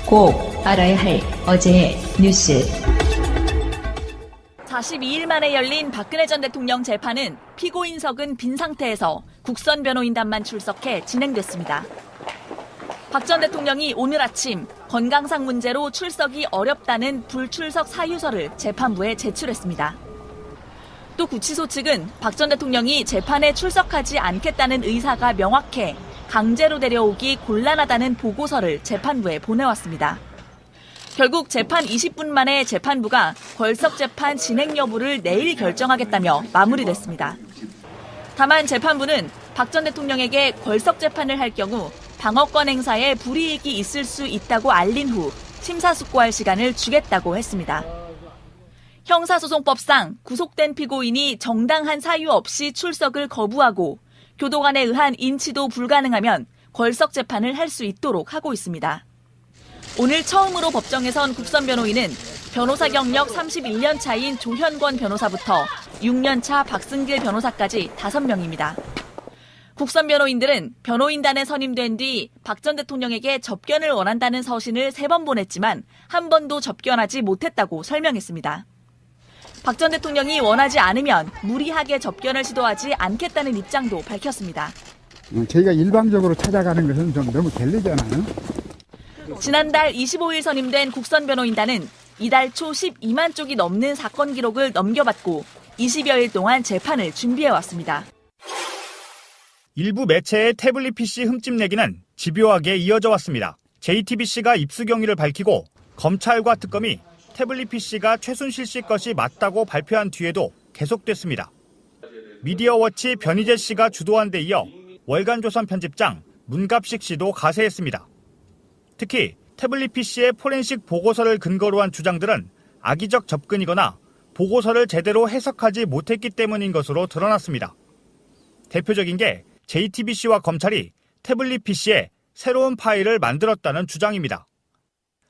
꼭 알아야 할 어제의 뉴스. 42일 만에 열린 박근혜 전 대통령 재판은 피고인석은 빈 상태에서 국선 변호인단만 출석해 진행됐습니다. 박 전 대통령이 오늘 아침 건강상 문제로 출석이 어렵다는 불출석 사유서를 재판부에 제출했습니다. 또 구치소 측은 박 전 대통령이 재판에 출석하지 않겠다는 의사가 명확해 강제로 데려오기 곤란하다는 보고서를 재판부에 보내왔습니다. 결국 재판 20분 만에 재판부가 걸석 재판 진행 여부를 내일 결정하겠다며 마무리됐습니다. 다만 재판부는 박 전 대통령에게 걸석 재판을 할 경우 방어권 행사에 불이익이 있을 수 있다고 알린 후 심사숙고할 시간을 주겠다고 했습니다. 형사소송법상 구속된 피고인이 정당한 사유 없이 출석을 거부하고 교도관에 의한 인치도 불가능하면 걸석 재판을 할 수 있도록 하고 있습니다. 오늘 처음으로 법정에선 국선 변호인은 변호사 경력 31년 차인 조현권 변호사부터 6년 차 박승길 변호사까지 5명입니다. 국선 변호인들은 변호인단에 선임된 뒤 박 전 대통령에게 접견을 원한다는 서신을 3번 보냈지만 한 번도 접견하지 못했다고 설명했습니다. 박 전 대통령이 원하지 않으면 무리하게 접견을 시도하지 않겠다는 입장도 밝혔습니다. 저희가 일방적으로 찾아가는 것은 좀 너무 갤리잖아요. 지난달 25일 선임된 국선 변호인단은 이달 초 12만 쪽이 넘는 사건 기록을 넘겨받고 20여일 동안 재판을 준비해왔습니다. 일부 매체의 태블릿 PC 흠집 내기는 집요하게 이어져 왔습니다. JTBC가 입수 경위를 밝히고 검찰과 특검이 태블릿 PC가 최순실 씨 것이 맞다고 발표한 뒤에도 계속됐습니다. 미디어워치 변희재 씨가 주도한 데 이어 월간조선 편집장 문갑식 씨도 가세했습니다. 특히 태블릿 PC의 포렌식 보고서를 근거로 한 주장들은 악의적 접근이거나 보고서를 제대로 해석하지 못했기 때문인 것으로 드러났습니다. 대표적인 게 JTBC와 검찰이 태블릿 PC에 새로운 파일을 만들었다는 주장입니다.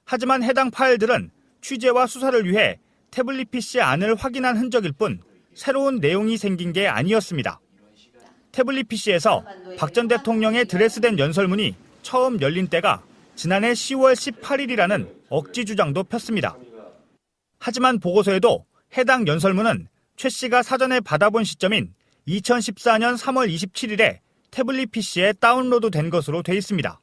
하지만 해당 파일들은 취재와 수사를 위해 태블릿 PC 안을 확인한 흔적일 뿐 새로운 내용이 생긴 게 아니었습니다. 태블릿 PC에서 박 전 대통령의 드레스된 연설문이 처음 열린 때가 지난해 10월 18일이라는 억지 주장도 폈습니다. 하지만 보고서에도 해당 연설문은 최 씨가 사전에 받아본 시점인 2014년 3월 27일에 태블릿 PC에 다운로드된 것으로 돼 있습니다.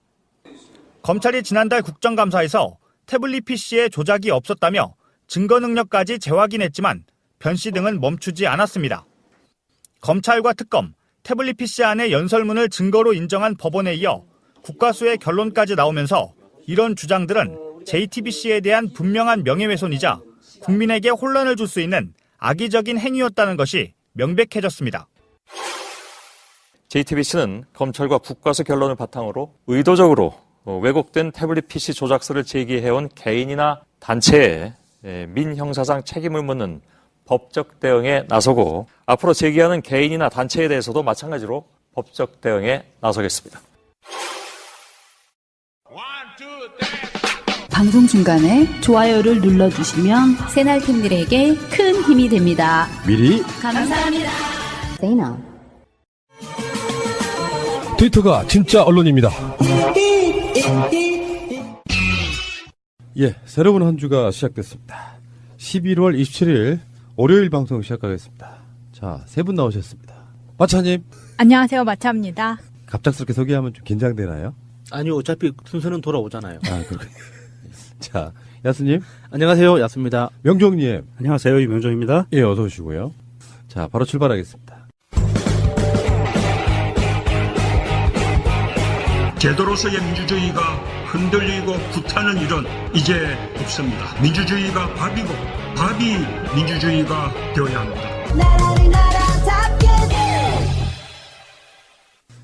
검찰이 지난달 국정감사에서 태블릿 PC에 조작이 없었다며 증거 능력까지 재확인했지만 변 씨 등은 멈추지 않았습니다. 검찰과 특검, 태블릿 PC 안의 연설문을 증거로 인정한 법원에 이어 국가수의 결론까지 나오면서 이런 주장들은 JTBC에 대한 분명한 명예훼손이자 국민에게 혼란을 줄 수 있는 악의적인 행위였다는 것이 명백해졌습니다. JTBC는 검찰과 국가수 결론을 바탕으로 의도적으로 왜곡된 태블릿 PC 조작서를 제기해온 개인이나 단체에 민형사상 책임을 묻는 법적 대응에 나서고 앞으로 제기하는 개인이나 단체에 대해서도 마찬가지로 법적 대응에 나서겠습니다. 방송 중간에 좋아요를 눌러주시면 새날팀들에게 큰 힘이 됩니다. 미리 감사합니다. 트위터가 진짜 언론입니다. 예, 새로운 한 주가 시작됐습니다. 11월 27일 월요일 방송 시작하겠습니다. 자, 세 분 나오셨습니다. 마차님. 안녕하세요, 마차입니다. 갑작스럽게 소개하면 좀 긴장되나요? 아니요, 어차피 순서는 돌아오잖아요. 아, 그렇군요. 자, 야스님. 안녕하세요, 야스입니다. 명종님. 안녕하세요, 이명종입니다. 예, 어서 오시고요. 자, 바로 출발하겠습니다. 제도로서의 민주주의가 흔들리고 구타는 일은 이제 없습니다. 민주주의가 밥이고 밥이 민주주의가 되어야 합니다.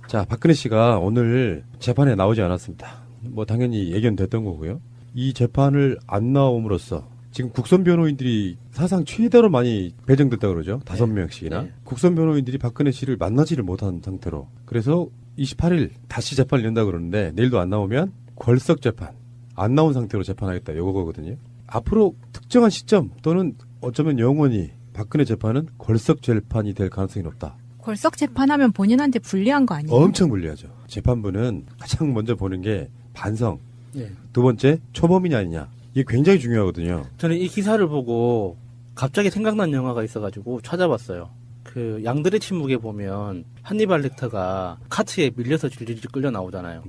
자, 박근혜 씨가 오늘 재판에 나오지 않았습니다. 뭐 당연히 예견됐던 거고요. 이 재판을 안 나옴으로써 지금 국선 변호인들이 사상 최대로 많이 배정됐다고 그러죠. 5명씩이나. 네. 국선 변호인들이 박근혜 씨를 만나지를 못한 상태로. 그래서 28일 다시 재판을 연다 그러는데 내일도 안 나오면 걸석 재판. 안 나온 상태로 재판하겠다. 요거거든요. 앞으로 특정한 시점 또는 어쩌면 영원히 박근혜 재판은 걸석 재판이 될 가능성이 높다. 걸석 재판하면 본인한테 불리한 거 아니에요? 엄청 불리하죠. 재판부는 가장 먼저 보는 게 반성, 예. 두 번째, 초범이냐 아니냐. 이게 굉장히 중요하거든요. 저는 이 기사를 보고 갑자기 생각난 영화가 있어가지고 찾아봤어요. 그 양들의 침묵에 보면 한니발 렉터가 카트에 밀려서 질질 끌려 나오잖아요.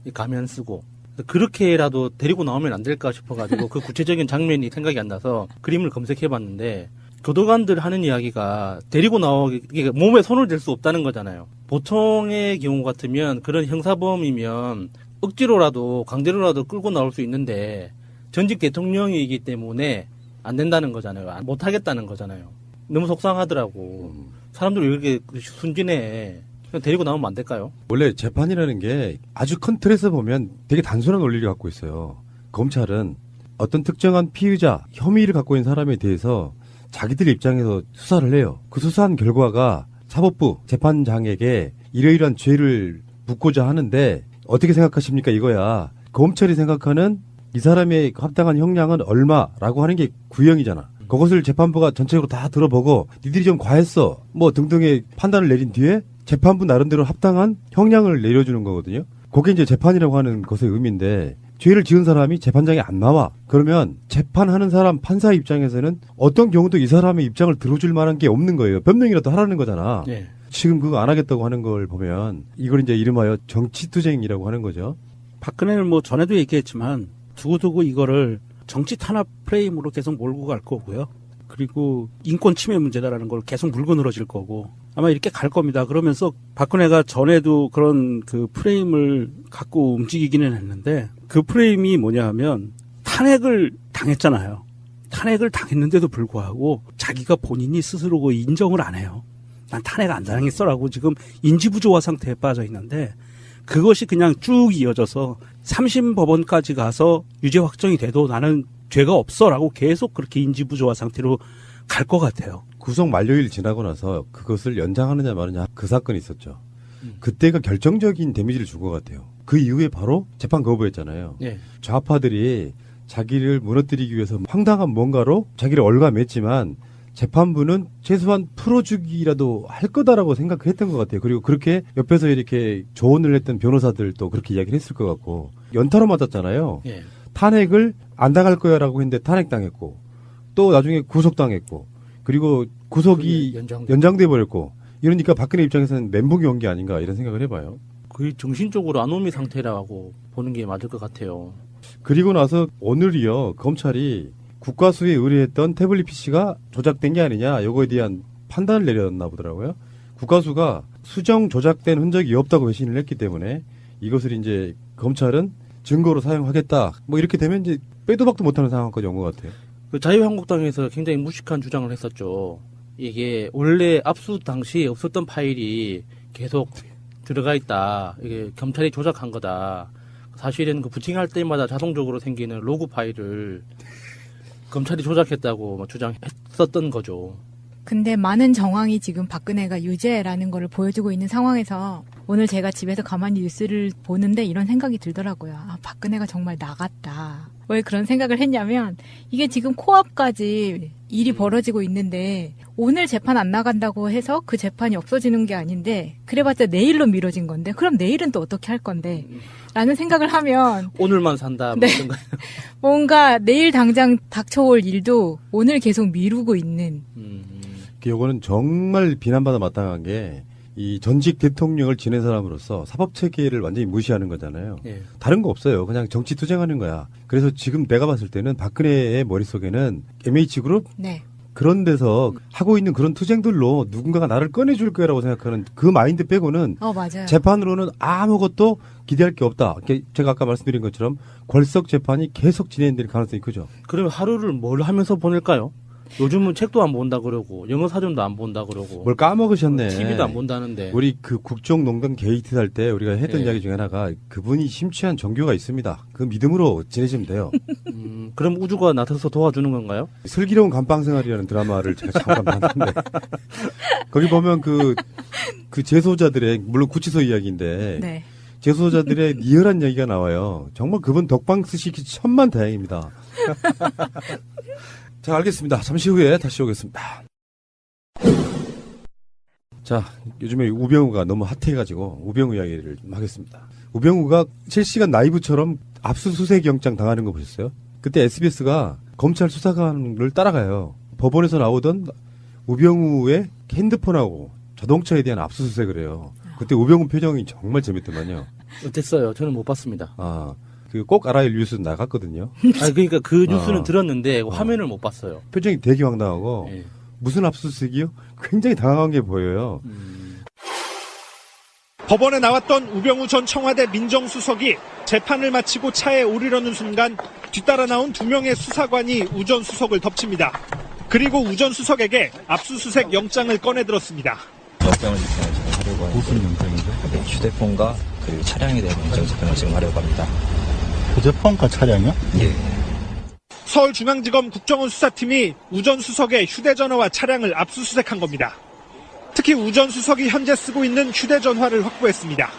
이 가면 쓰고. 그렇게라도 데리고 나오면 안 될까 싶어가지고 그 구체적인 장면이 생각이 안 나서 그림을 검색해봤는데 교도관들 하는 이야기가 데리고 나오기 몸에 손을 댈 수 없다는 거잖아요. 보통의 경우 같으면 그런 형사범이면 억지로라도 강제로라도 끌고 나올 수 있는데 전직 대통령이기 때문에 안 된다는 거잖아요. 못 하겠다는 거잖아요. 너무 속상하더라고. 사람들 왜 이렇게 순진해. 그냥 데리고 나오면 안 될까요? 원래 재판이라는 게 아주 큰 틀에서 보면 되게 단순한 원리를 갖고 있어요. 검찰은 어떤 특정한 피의자, 혐의를 갖고 있는 사람에 대해서 자기들 입장에서 수사를 해요. 그 수사한 결과가 사법부 재판장에게 이러이러한 죄를 묻고자 하는데 어떻게 생각하십니까 이거야. 검찰이 생각하는 이 사람의 합당한 형량은 얼마라고 하는 게 구형이잖아. 그것을 재판부가 전체적으로 다 들어보고 니들이 좀 과했어 뭐 등등의 판단을 내린 뒤에 재판부 나름대로 합당한 형량을 내려주는 거거든요. 그게 이제 재판이라고 하는 것의 의미인데 죄를 지은 사람이 재판장에 안 나와. 그러면 재판하는 사람 판사 입장에서는 어떤 경우도 이 사람의 입장을 들어줄 만한 게 없는 거예요. 변명이라도 하라는 거잖아. 네. 지금 그거 안 하겠다고 하는 걸 보면 이걸 이제 이름하여 정치투쟁이라고 하는 거죠. 박근혜는 뭐 전에도 얘기했지만 두고두고 이거를 정치 탄압 프레임으로 계속 몰고 갈 거고요. 그리고 인권 침해 문제다라는 걸 계속 물고 늘어질 거고 아마 이렇게 갈 겁니다. 그러면서 박근혜가 전에도 그런 그 프레임을 갖고 움직이기는 했는데 그 프레임이 뭐냐 하면 탄핵을 당했잖아요. 탄핵을 당했는데도 불구하고 자기가 본인이 스스로 인정을 안 해요. 난 탄핵 안 당했어라고 지금 인지부조화 상태에 빠져 있는데 그것이 그냥 쭉 이어져서 3심 법원까지 가서 유죄 확정이 돼도 나는 죄가 없어라고 계속 그렇게 인지부조화 상태로 갈 것 같아요. 구속 만료일 지나고 나서 그것을 연장하느냐 마느냐 그 사건이 있었죠. 그때가 결정적인 데미지를 준 것 같아요. 그 이후에 바로 재판 거부했잖아요. 네. 좌파들이 자기를 무너뜨리기 위해서 황당한 뭔가로 자기를 얽어맸지만 재판부는 최소한 풀어주기라도 할 거다라고 생각했던 것 같아요. 그리고 그렇게 옆에서 이렇게 조언을 했던 변호사들도 그렇게 이야기를 했을 것 같고 연타로 맞았잖아요. 예. 탄핵을 안 당할 거야라고 했는데 탄핵당했고 또 나중에 구속당했고 그리고 구속이 연장돼 버렸고 이러니까 박근혜 입장에서는 멘붕이 온 게 아닌가 이런 생각을 해봐요. 거의 정신적으로 아노미 상태라고 보는 게 맞을 것 같아요. 그리고 나서 오늘이요 검찰이 국과수에 의뢰했던 태블릿 PC가 조작된 게 아니냐 요거에 대한 판단을 내렸나 보더라고요. 국과수가 수정 조작된 흔적이 없다고 회신을 했기 때문에 이것을 이제 검찰은 증거로 사용하겠다 뭐 이렇게 되면 이제 빼도 박도 못하는 상황까지 온 것 같아요. 그 자유한국당에서 굉장히 무식한 주장을 했었죠. 이게 원래 압수 당시 없었던 파일이 계속 들어가 있다. 이게 검찰이 조작한 거다. 사실은 그 부팅할 때마다 자동적으로 생기는 로그 파일을 검찰이 조작했다고 주장했었던 거죠. 근데 많은 정황이 지금 박근혜가 유죄라는 거를 보여주고 있는 상황에서 오늘 제가 집에서 가만히 뉴스를 보는데 이런 생각이 들더라고요. 아, 박근혜가 정말 나갔다. 왜 그런 생각을 했냐면 이게 지금 코앞까지 일이 벌어지고 있는데 오늘 재판 안 나간다고 해서 그 재판이 없어지는 게 아닌데 그래봤자 내일로 미뤄진 건데 그럼 내일은 또 어떻게 할 건데 라는 생각을 하면 오늘만 산다. 네. 뭔가 내일 당장 닥쳐올 일도 오늘 계속 미루고 있는 이거는 정말 비난받아 마땅한 게 이 전직 대통령을 지낸 사람으로서 사법체계를 완전히 무시하는 거잖아요. 예. 다른 거 없어요. 그냥 정치 투쟁하는 거야. 그래서 지금 내가 봤을 때는 박근혜의 머릿속에는 MH그룹 네. 그런 데서 하고 있는 그런 투쟁들로 누군가가 나를 꺼내줄 거라고 생각하는 그 마인드 빼고는 맞아요. 재판으로는 아무것도 기대할 게 없다. 제가 아까 말씀드린 것처럼 궐석 재판이 계속 진행될 가능성이 크죠. 그러면 하루를 뭘 하면서 보낼까요? 요즘은 책도 안 본다 그러고 영어 사전도 안 본다 그러고 뭘 까먹으셨네. TV도 안 본다는데. 우리 그 국정농단 게이트 할 때 우리가 했던 이야기 중에 하나가 그분이 심취한 종교가 있습니다. 그 믿음으로 지내시면 돼요. 그럼 우주가 나서서 도와주는 건가요? 슬기로운 감방생활이라는 드라마를 제가 잠깐 봤는데 거기 보면 그 재소자들의 물론 구치소 이야기인데 네. 재소자들의 리얼한 얘기가 나와요. 정말 그분 덕방 쓰시기 천만 다행입니다. 자, 알겠습니다. 잠시 후에 다시 오겠습니다. 자, 요즘에 우병우가 너무 핫해가지고 우병우 이야기를 좀 하겠습니다. 우병우가 실시간 라이브처럼 압수수색 영장 당하는 거 보셨어요? 그때 SBS가 검찰 수사관을 따라가요. 법원에서 나오던 우병우의 핸드폰하고 자동차에 대한 압수수색을 해요. 그때 우병우 표정이 정말 재밌더만요. 어땠어요? 저는 못 봤습니다. 그 꼭 알아야 뉴스 나갔거든요. 그러니까 그 뉴스는 들었는데 화면을 못 봤어요. 표정이 되게 황당하고 예. 무슨 압수수색이요? 굉장히 당황한 게 보여요. 법원에 나왔던 우병우 전 청와대 민정수석이 재판을 마치고 차에 오르려는 순간 뒤따라 나온 2명의 수사관이 우 전 수석을 덮칩니다. 그리고 우 전 수석에게 압수수색 영장을 꺼내들었습니다. 영장을 집행하려고 하는데 무슨 영장이죠? 휴대폰과 그리고 차량에 대한 영장 집행을 지금 하려고 합니다. 휴대폰과 차량이요? 예. 서울중앙지검 국정원 수사팀이 우 전 수석의 휴대전화와 차량을 압수수색한 겁니다. 특히 우 전 수석이 현재 쓰고 있는 휴대전화를 확보했습니다.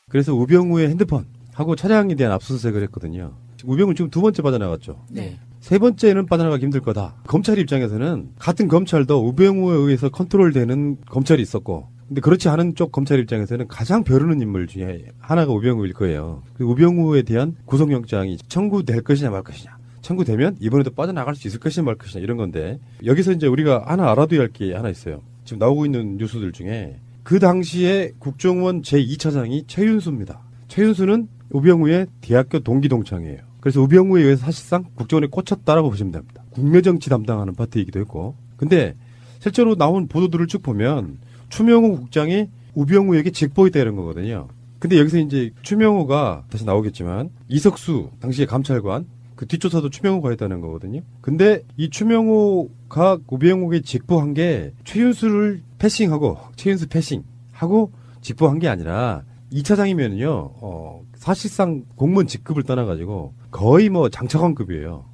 그래서 우병우의 핸드폰하고 차량에 대한 압수수색을 했거든요. 우병우 지금 2번째 빠져나갔죠. 네. 3번째는 빠져나가기 힘들 거다. 검찰 입장에서는 같은 검찰도 우병우에 의해서 컨트롤되는 검찰이 있었고, 근데 그렇지 않은 쪽 검찰 입장에서는 가장 벼르는 인물 중에 하나가 우병우일 거예요. 우병우에 대한 구속영장이 청구될 것이냐 말 것이냐. 청구되면 이번에도 빠져나갈 수 있을 것이냐 말 것이냐 이런 건데, 여기서 이제 우리가 하나 알아둬야 할 게 하나 있어요. 지금 나오고 있는 뉴스들 중에 그 당시에 국정원 제2차장이 최윤수입니다. 최윤수는 우병우의 대학교 동기 동창이에요. 그래서 우병우에 의해서 사실상 국정원에 꽂혔다라고 보시면 됩니다. 국내정치 담당하는 파트이기도 했고. 근데 실제로 나온 보도들을 쭉 보면 추명호 국장이 우병우에게 직보했다 이런 거거든요. 근데 여기서 이제 추명호가 다시 나오겠지만 이석수 당시의 감찰관 그 뒷조사도 추명호가 했다는 거거든요. 근데 이 추명호가 우병우에게 직보한 게 최윤수 패싱하고 직보한 게 아니라 2차장이면요, 사실상 공무원 직급을 떠나가지고 거의 뭐 장차관급이에요.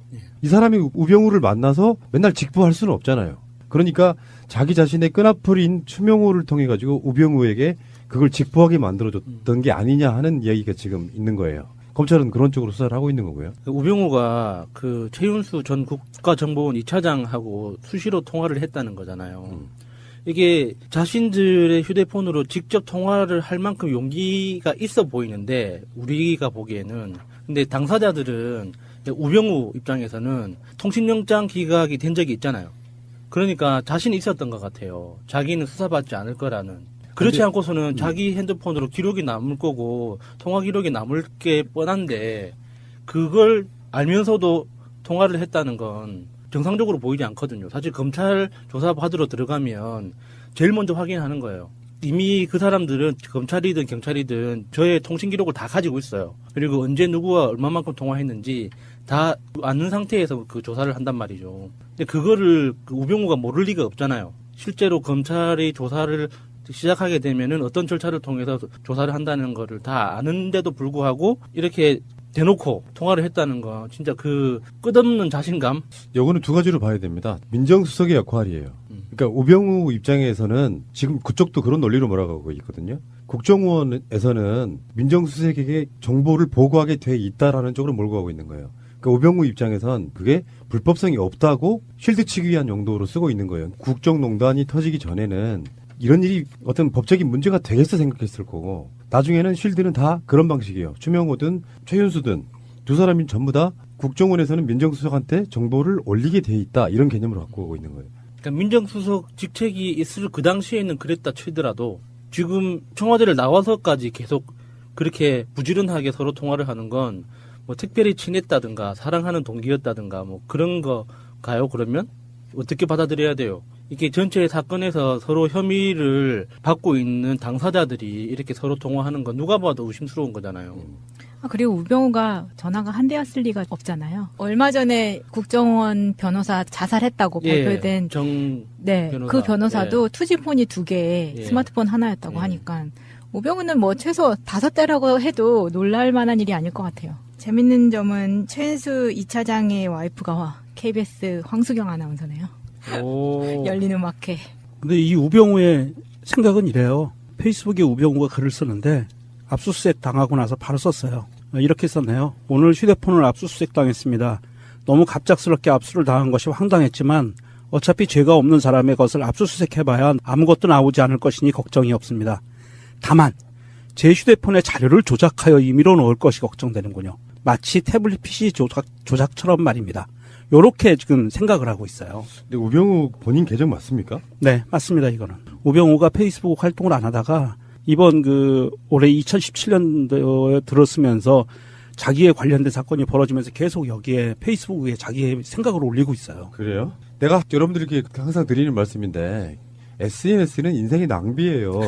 이 사람이 우병우를 만나서 맨날 직보할 수는 없잖아요. 그러니까 자기 자신의 끈앞풀인 추명호를 통해 가지고 우병우에게 그걸 직보하게 만들어줬던 게 아니냐 하는 이야기가 지금 있는 거예요. 검찰은 그런 쪽으로 수사를 하고 있는 거고요. 우병우가 그 최윤수 전 국가정보원 2차장하고 수시로 통화를 했다는 거잖아요. 이게 자신들의 휴대폰으로 직접 통화를 할 만큼 용기가 있어 보이는데 우리가 보기에는, 근데 당사자들은 우병우 입장에서는 통신영장 기각이 된 적이 있잖아요. 그러니까 자신이 있었던 것 같아요. 자기는 수사받지 않을 거라는. 그렇지 않고서는 자기 핸드폰으로 기록이 남을 거고 통화 기록이 남을 게 뻔한데 그걸 알면서도 통화를 했다는 건 정상적으로 보이지 않거든요. 사실 검찰 조사 받으러 들어가면 제일 먼저 확인하는 거예요. 이미 그 사람들은 검찰이든 경찰이든 저의 통신 기록을 다 가지고 있어요. 그리고 언제 누구와 얼마만큼 통화했는지 다 아는 상태에서 그 조사를 한단 말이죠. 근데 그거를 우병우가 모를 리가 없잖아요. 실제로 검찰이 조사를 시작하게 되면은 어떤 절차를 통해서 조사를 한다는 거를 다 아는데도 불구하고 이렇게 대놓고 통화를 했다는 거 진짜 그 끝없는 자신감. 요거는 두 가지로 봐야 됩니다. 민정수석의 역할이에요. 그러니까 우병우 입장에서는 지금 그쪽도 그런 논리로 몰아가고 있거든요. 국정원에서는 민정수석에게 정보를 보고하게 돼 있다라는 쪽으로 몰고 가고 있는 거예요. 그러니까 우병우 입장에선 그게 불법성이 없다고 쉴드 치기 위한 용도로 쓰고 있는 거예요. 국정농단이 터지기 전에는 이런 일이 어떤 법적인 문제가 되겠어 생각했을 거고, 나중에는 쉴드는 다 그런 방식이에요. 추명호든 최윤수든 두 사람이 전부 다 국정원에서는 민정수석한테 정보를 올리게 돼 있다 이런 개념으로 갖고 오고 있는 거예요. 그러니까 민정수석 직책이 있을 그 당시에는 그랬다 치더라도 지금 청와대를 나와서까지 계속 그렇게 부지런하게 서로 통화를 하는 건 뭐 특별히 친했다든가 사랑하는 동기였다든가 뭐 그런 거가요? 그러면 어떻게 받아들여야 돼요? 이게 전체 사건에서 서로 혐의를 받고 있는 당사자들이 이렇게 서로 통화하는 건 누가 봐도 의심스러운 거잖아요. 그리고 우병우가 전화가 한 대였을 리가 없잖아요. 얼마 전에 국정원 변호사 자살했다고 발표된 변호사. 그 변호사도 투지폰이 2개, 스마트폰 하나였다고 하니까 우병우는 뭐 최소 5대라고 해도 놀랄 만한 일이 아닐 것 같아요. 재밌는 점은 최윤수 2차장의 와이프가 KBS 황수경 아나운서네요. 열린 음악회. 근데 이 우병우의 생각은 이래요. 페이스북에 우병우가 글을 쓰는데 압수수색 당하고 나서 바로 썼어요. 이렇게 썼네요. 오늘 휴대폰을 압수수색 당했습니다. 너무 갑작스럽게 압수를 당한 것이 황당했지만 어차피 죄가 없는 사람의 것을 압수수색해봐야 아무것도 나오지 않을 것이니 걱정이 없습니다. 다만 제 휴대폰에 자료를 조작하여 임의로 넣을 것이 걱정되는군요. 마치 태블릿 PC 조작처럼 말입니다. 요렇게 지금 생각을 하고 있어요. 근데 우병우 본인 계정 맞습니까? 네, 맞습니다, 이거는. 우병우가 페이스북 활동을 안 하다가 이번 올해 2017년도에 들었으면서 자기에 관련된 사건이 벌어지면서 계속 여기에 페이스북에 자기의 생각을 올리고 있어요. 그래요? 내가 여러분들에게 항상 드리는 말씀인데 SNS는 인생의 낭비예요.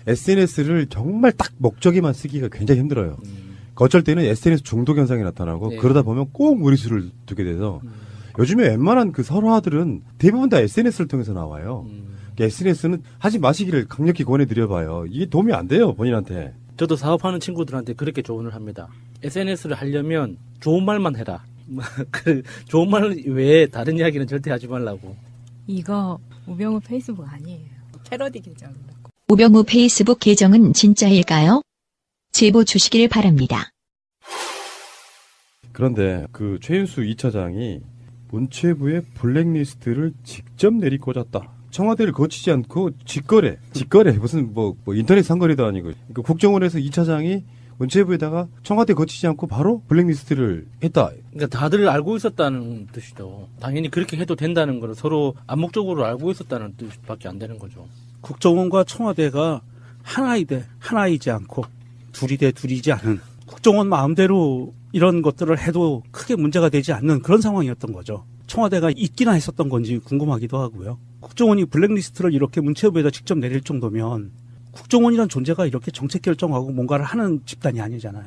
SNS를 정말 딱 목적에만 쓰기가 굉장히 힘들어요. 어쩔 때는 SNS 중독 현상이 나타나고 네. 그러다 보면 꼭 무리수를 두게 돼서 요즘에 웬만한 그 설화들은 대부분 다 SNS를 통해서 나와요. 그러니까 SNS는 하지 마시기를 강력히 권해드려봐요. 이게 도움이 안 돼요, 본인한테. 저도 사업하는 친구들한테 그렇게 조언을 합니다. SNS를 하려면 좋은 말만 해라. 그 좋은 말 외에 다른 이야기는 절대 하지 말라고. 이거 우병우 페이스북 아니에요. 패러디 계정이라고. 우병우 페이스북 계정은 진짜일까요? 제보 주시길 바랍니다. 그런데 그 최윤수 2차장이 문체부의 블랙리스트를 직접 내리꽂았다. 청와대를 거치지 않고 직거래 무슨 뭐 인터넷 상거래도 아니고 그러니까 국정원에서 2차장이 문체부에다가 청와대 거치지 않고 바로 블랙리스트를 했다. 그러니까 다들 알고 있었다는 뜻이죠. 당연히 그렇게 해도 된다는 걸 서로 암묵적으로 알고 있었다는 뜻밖에 안 되는 거죠. 국정원과 청와대가 하나이지 않고 둘이 돼 둘이지 않은 국정원 마음대로 이런 것들을 해도 크게 문제가 되지 않는 그런 상황이었던 거죠. 청와대가 있기나 했었던 건지 궁금하기도 하고요. 국정원이 블랙리스트를 이렇게 문체부에다 직접 내릴 정도면 국정원이란 존재가 이렇게 정책 결정하고 뭔가를 하는 집단이 아니잖아요.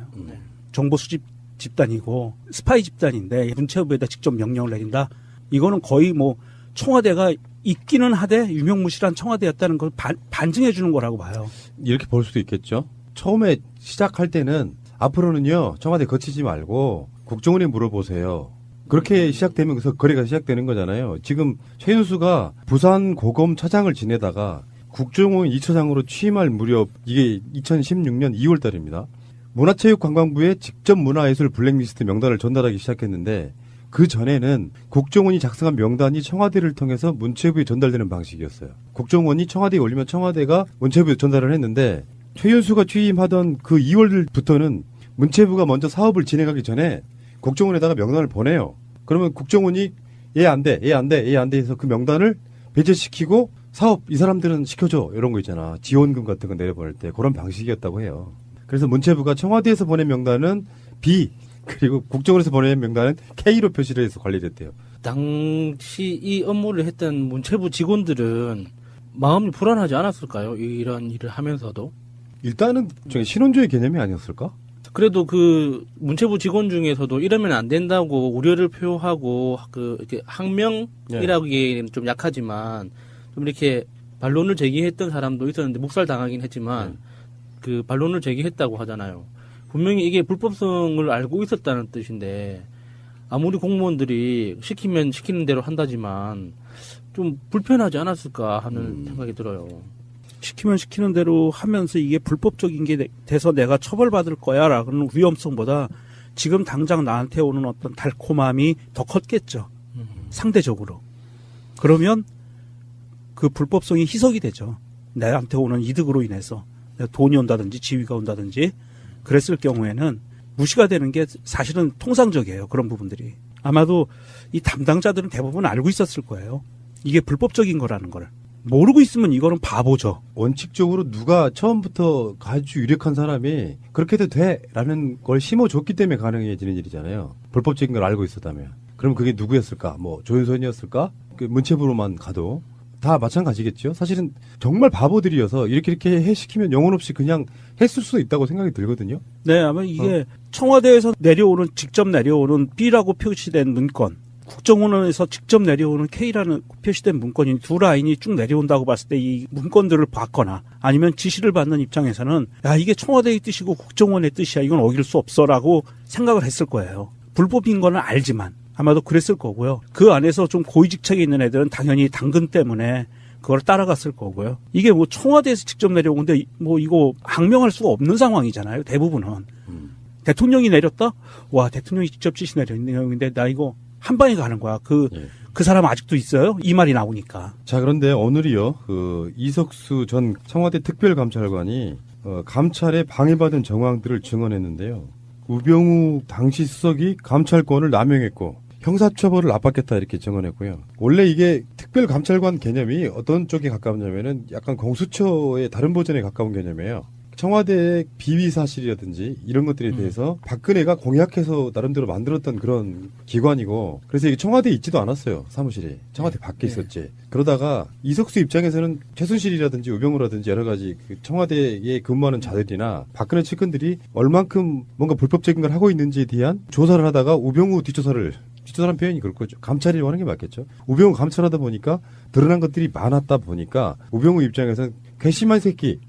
정보 수집 집단이고 스파이 집단인데 문체부에다 직접 명령을 내린다? 이거는 거의 뭐 청와대가 있기는 하되 유명무실한 청와대였다는 걸 반증해 주는 거라고 봐요. 이렇게 볼 수도 있겠죠. 처음에 시작할 때는 앞으로는요 청와대 거치지 말고 국정원에 물어보세요. 그렇게 시작되면 그래서 거래가 시작되는 거잖아요. 지금 최윤수가 부산 고검 차장을 지내다가 국정원 2차장으로 취임할 무렵 이게 2016년 2월 달입니다. 문화체육관광부에 직접 문화예술 블랙리스트 명단을 전달하기 시작했는데 그 전에는 국정원이 작성한 명단이 청와대를 통해서 문체부에 전달되는 방식이었어요. 국정원이 청와대에 올리면 청와대가 문체부에 전달을 했는데 최윤수가 취임하던 그 2월부터는 문체부가 먼저 사업을 진행하기 전에 국정원에다가 명단을 보내요. 그러면 국정원이 얘 안 돼 해서 그 명단을 배제시키고 사업 이 사람들은 시켜줘 이런 거 있잖아. 지원금 같은 거 내려보낼 때 그런 방식이었다고 해요. 그래서 문체부가 청와대에서 보낸 명단은 B 그리고 국정원에서 보낸 명단은 K로 표시를 해서 관리됐대요. 당시 이 업무를 했던 문체부 직원들은 마음이 불안하지 않았을까요? 이런 일을 하면서도. 일단은 신원조의 개념이 아니었을까? 그래도 그 문체부 직원 중에서도 이러면 안 된다고 우려를 표하고 이렇게 항명이라기에는 좀 약하지만 좀 이렇게 반론을 제기했던 사람도 있었는데 묵살 당하긴 했지만 그 반론을 제기했다고 하잖아요. 분명히 이게 불법성을 알고 있었다는 뜻인데 아무리 공무원들이 시키면 시키는 대로 한다지만 좀 불편하지 않았을까 하는 생각이 들어요. 시키면 시키는 대로 하면서 이게 불법적인 게 돼서 내가 처벌받을 거야 라는 위험성보다 지금 당장 나한테 오는 어떤 달콤함이 더 컸겠죠. 상대적으로. 그러면 그 불법성이 희석이 되죠. 나한테 오는 이득으로 인해서 돈이 온다든지 지위가 온다든지 그랬을 경우에는 무시가 되는 게 사실은 통상적이에요. 그런 부분들이. 아마도 이 담당자들은 대부분 알고 있었을 거예요. 이게 불법적인 거라는 걸. 모르고 있으면 이거는 바보죠. 원칙적으로 누가 처음부터 아주 유력한 사람이 그렇게 해도 돼라는 걸 심어줬기 때문에 가능해지는 일이잖아요. 불법적인 걸 알고 있었다면. 그럼 그게 누구였을까? 뭐 조윤선이었을까? 그 문체부로만 가도 다 마찬가지겠죠. 사실은 정말 바보들이어서 이렇게 시키면 영혼 없이 그냥 했을 수도 있다고 생각이 들거든요. 네, 아마 이게 청와대에서 직접 내려오는 B라고 표시된 문건, 국정원에서 직접 내려오는 K라는 표시된 문건이 두 라인이 쭉 내려온다고 봤을 때 이 문건들을 봤거나 아니면 지시를 받는 입장에서는 야, 이게 청와대의 뜻이고 국정원의 뜻이야. 이건 어길 수 없어라고 생각을 했을 거예요. 불법인 거는 알지만 아마도 그랬을 거고요. 그 안에서 좀 고위직책에 있는 애들은 당연히 당근 때문에 그걸 따라갔을 거고요. 이게 뭐 청와대에서 직접 내려오는데 뭐 이거 항명할 수가 없는 상황이잖아요. 대부분은. 대통령이 내렸다? 와, 대통령이 직접 지시 내렸는데 나 이거 한 방에 가는 거야. 그 사람 아직도 있어요? 이 말이 나오니까. 자, 그런데 오늘이요. 그 이석수 전 청와대 특별감찰관이 감찰에 방해받은 정황들을 증언했는데요. 우병우 당시 수석이 감찰권을 남용했고 형사처벌을 압박했다 이렇게 증언했고요. 원래 이게 특별감찰관 개념이 어떤 쪽에 가까우냐면은 약간 공수처의 다른 버전에 가까운 개념이에요. 청와대의 비위 사실이라든지 이런 것들에 대해서 박근혜가 공약해서 나름대로 만들었던 그런 기관이고, 그래서 이게 청와대에 있지도 않았어요. 사무실이 청와대 밖에 있었지. 그러다가 이석수 입장에서는 최순실이라든지 우병우라든지 여러 가지 그 청와대에 근무하는 자들이나 박근혜 측근들이 얼만큼 뭔가 불법적인 걸 하고 있는지에 대한 조사를 하다가 우병우 뒷조사라는 표현이 그럴 거죠. 감찰이라고 하는 게 맞겠죠. 우병우 감찰하다 보니까 드러난 것들이 많았다 보니까 우병우 입장에서는 괘씸한 새끼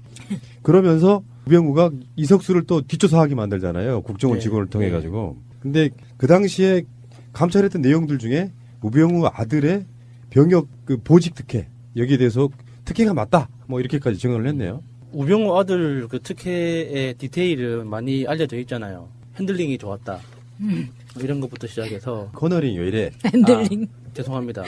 그러면서 우병우가 이석수를 또 뒷조사하게 만들잖아요. 국정원 직원을 통해 가지고. 근데 그 당시에 감찰했던 내용들 중에 우병우 아들의 병역 그 보직 특혜 여기에 대해서 특혜가 맞다 뭐 이렇게까지 증언을 했네요. 우병우 아들 그 특혜의 디테일은 많이 알려져 있잖아요. 핸들링이 좋았다. 이런 것부터 시작해서 코너링이 왜 이래? 핸들링. 죄송합니다.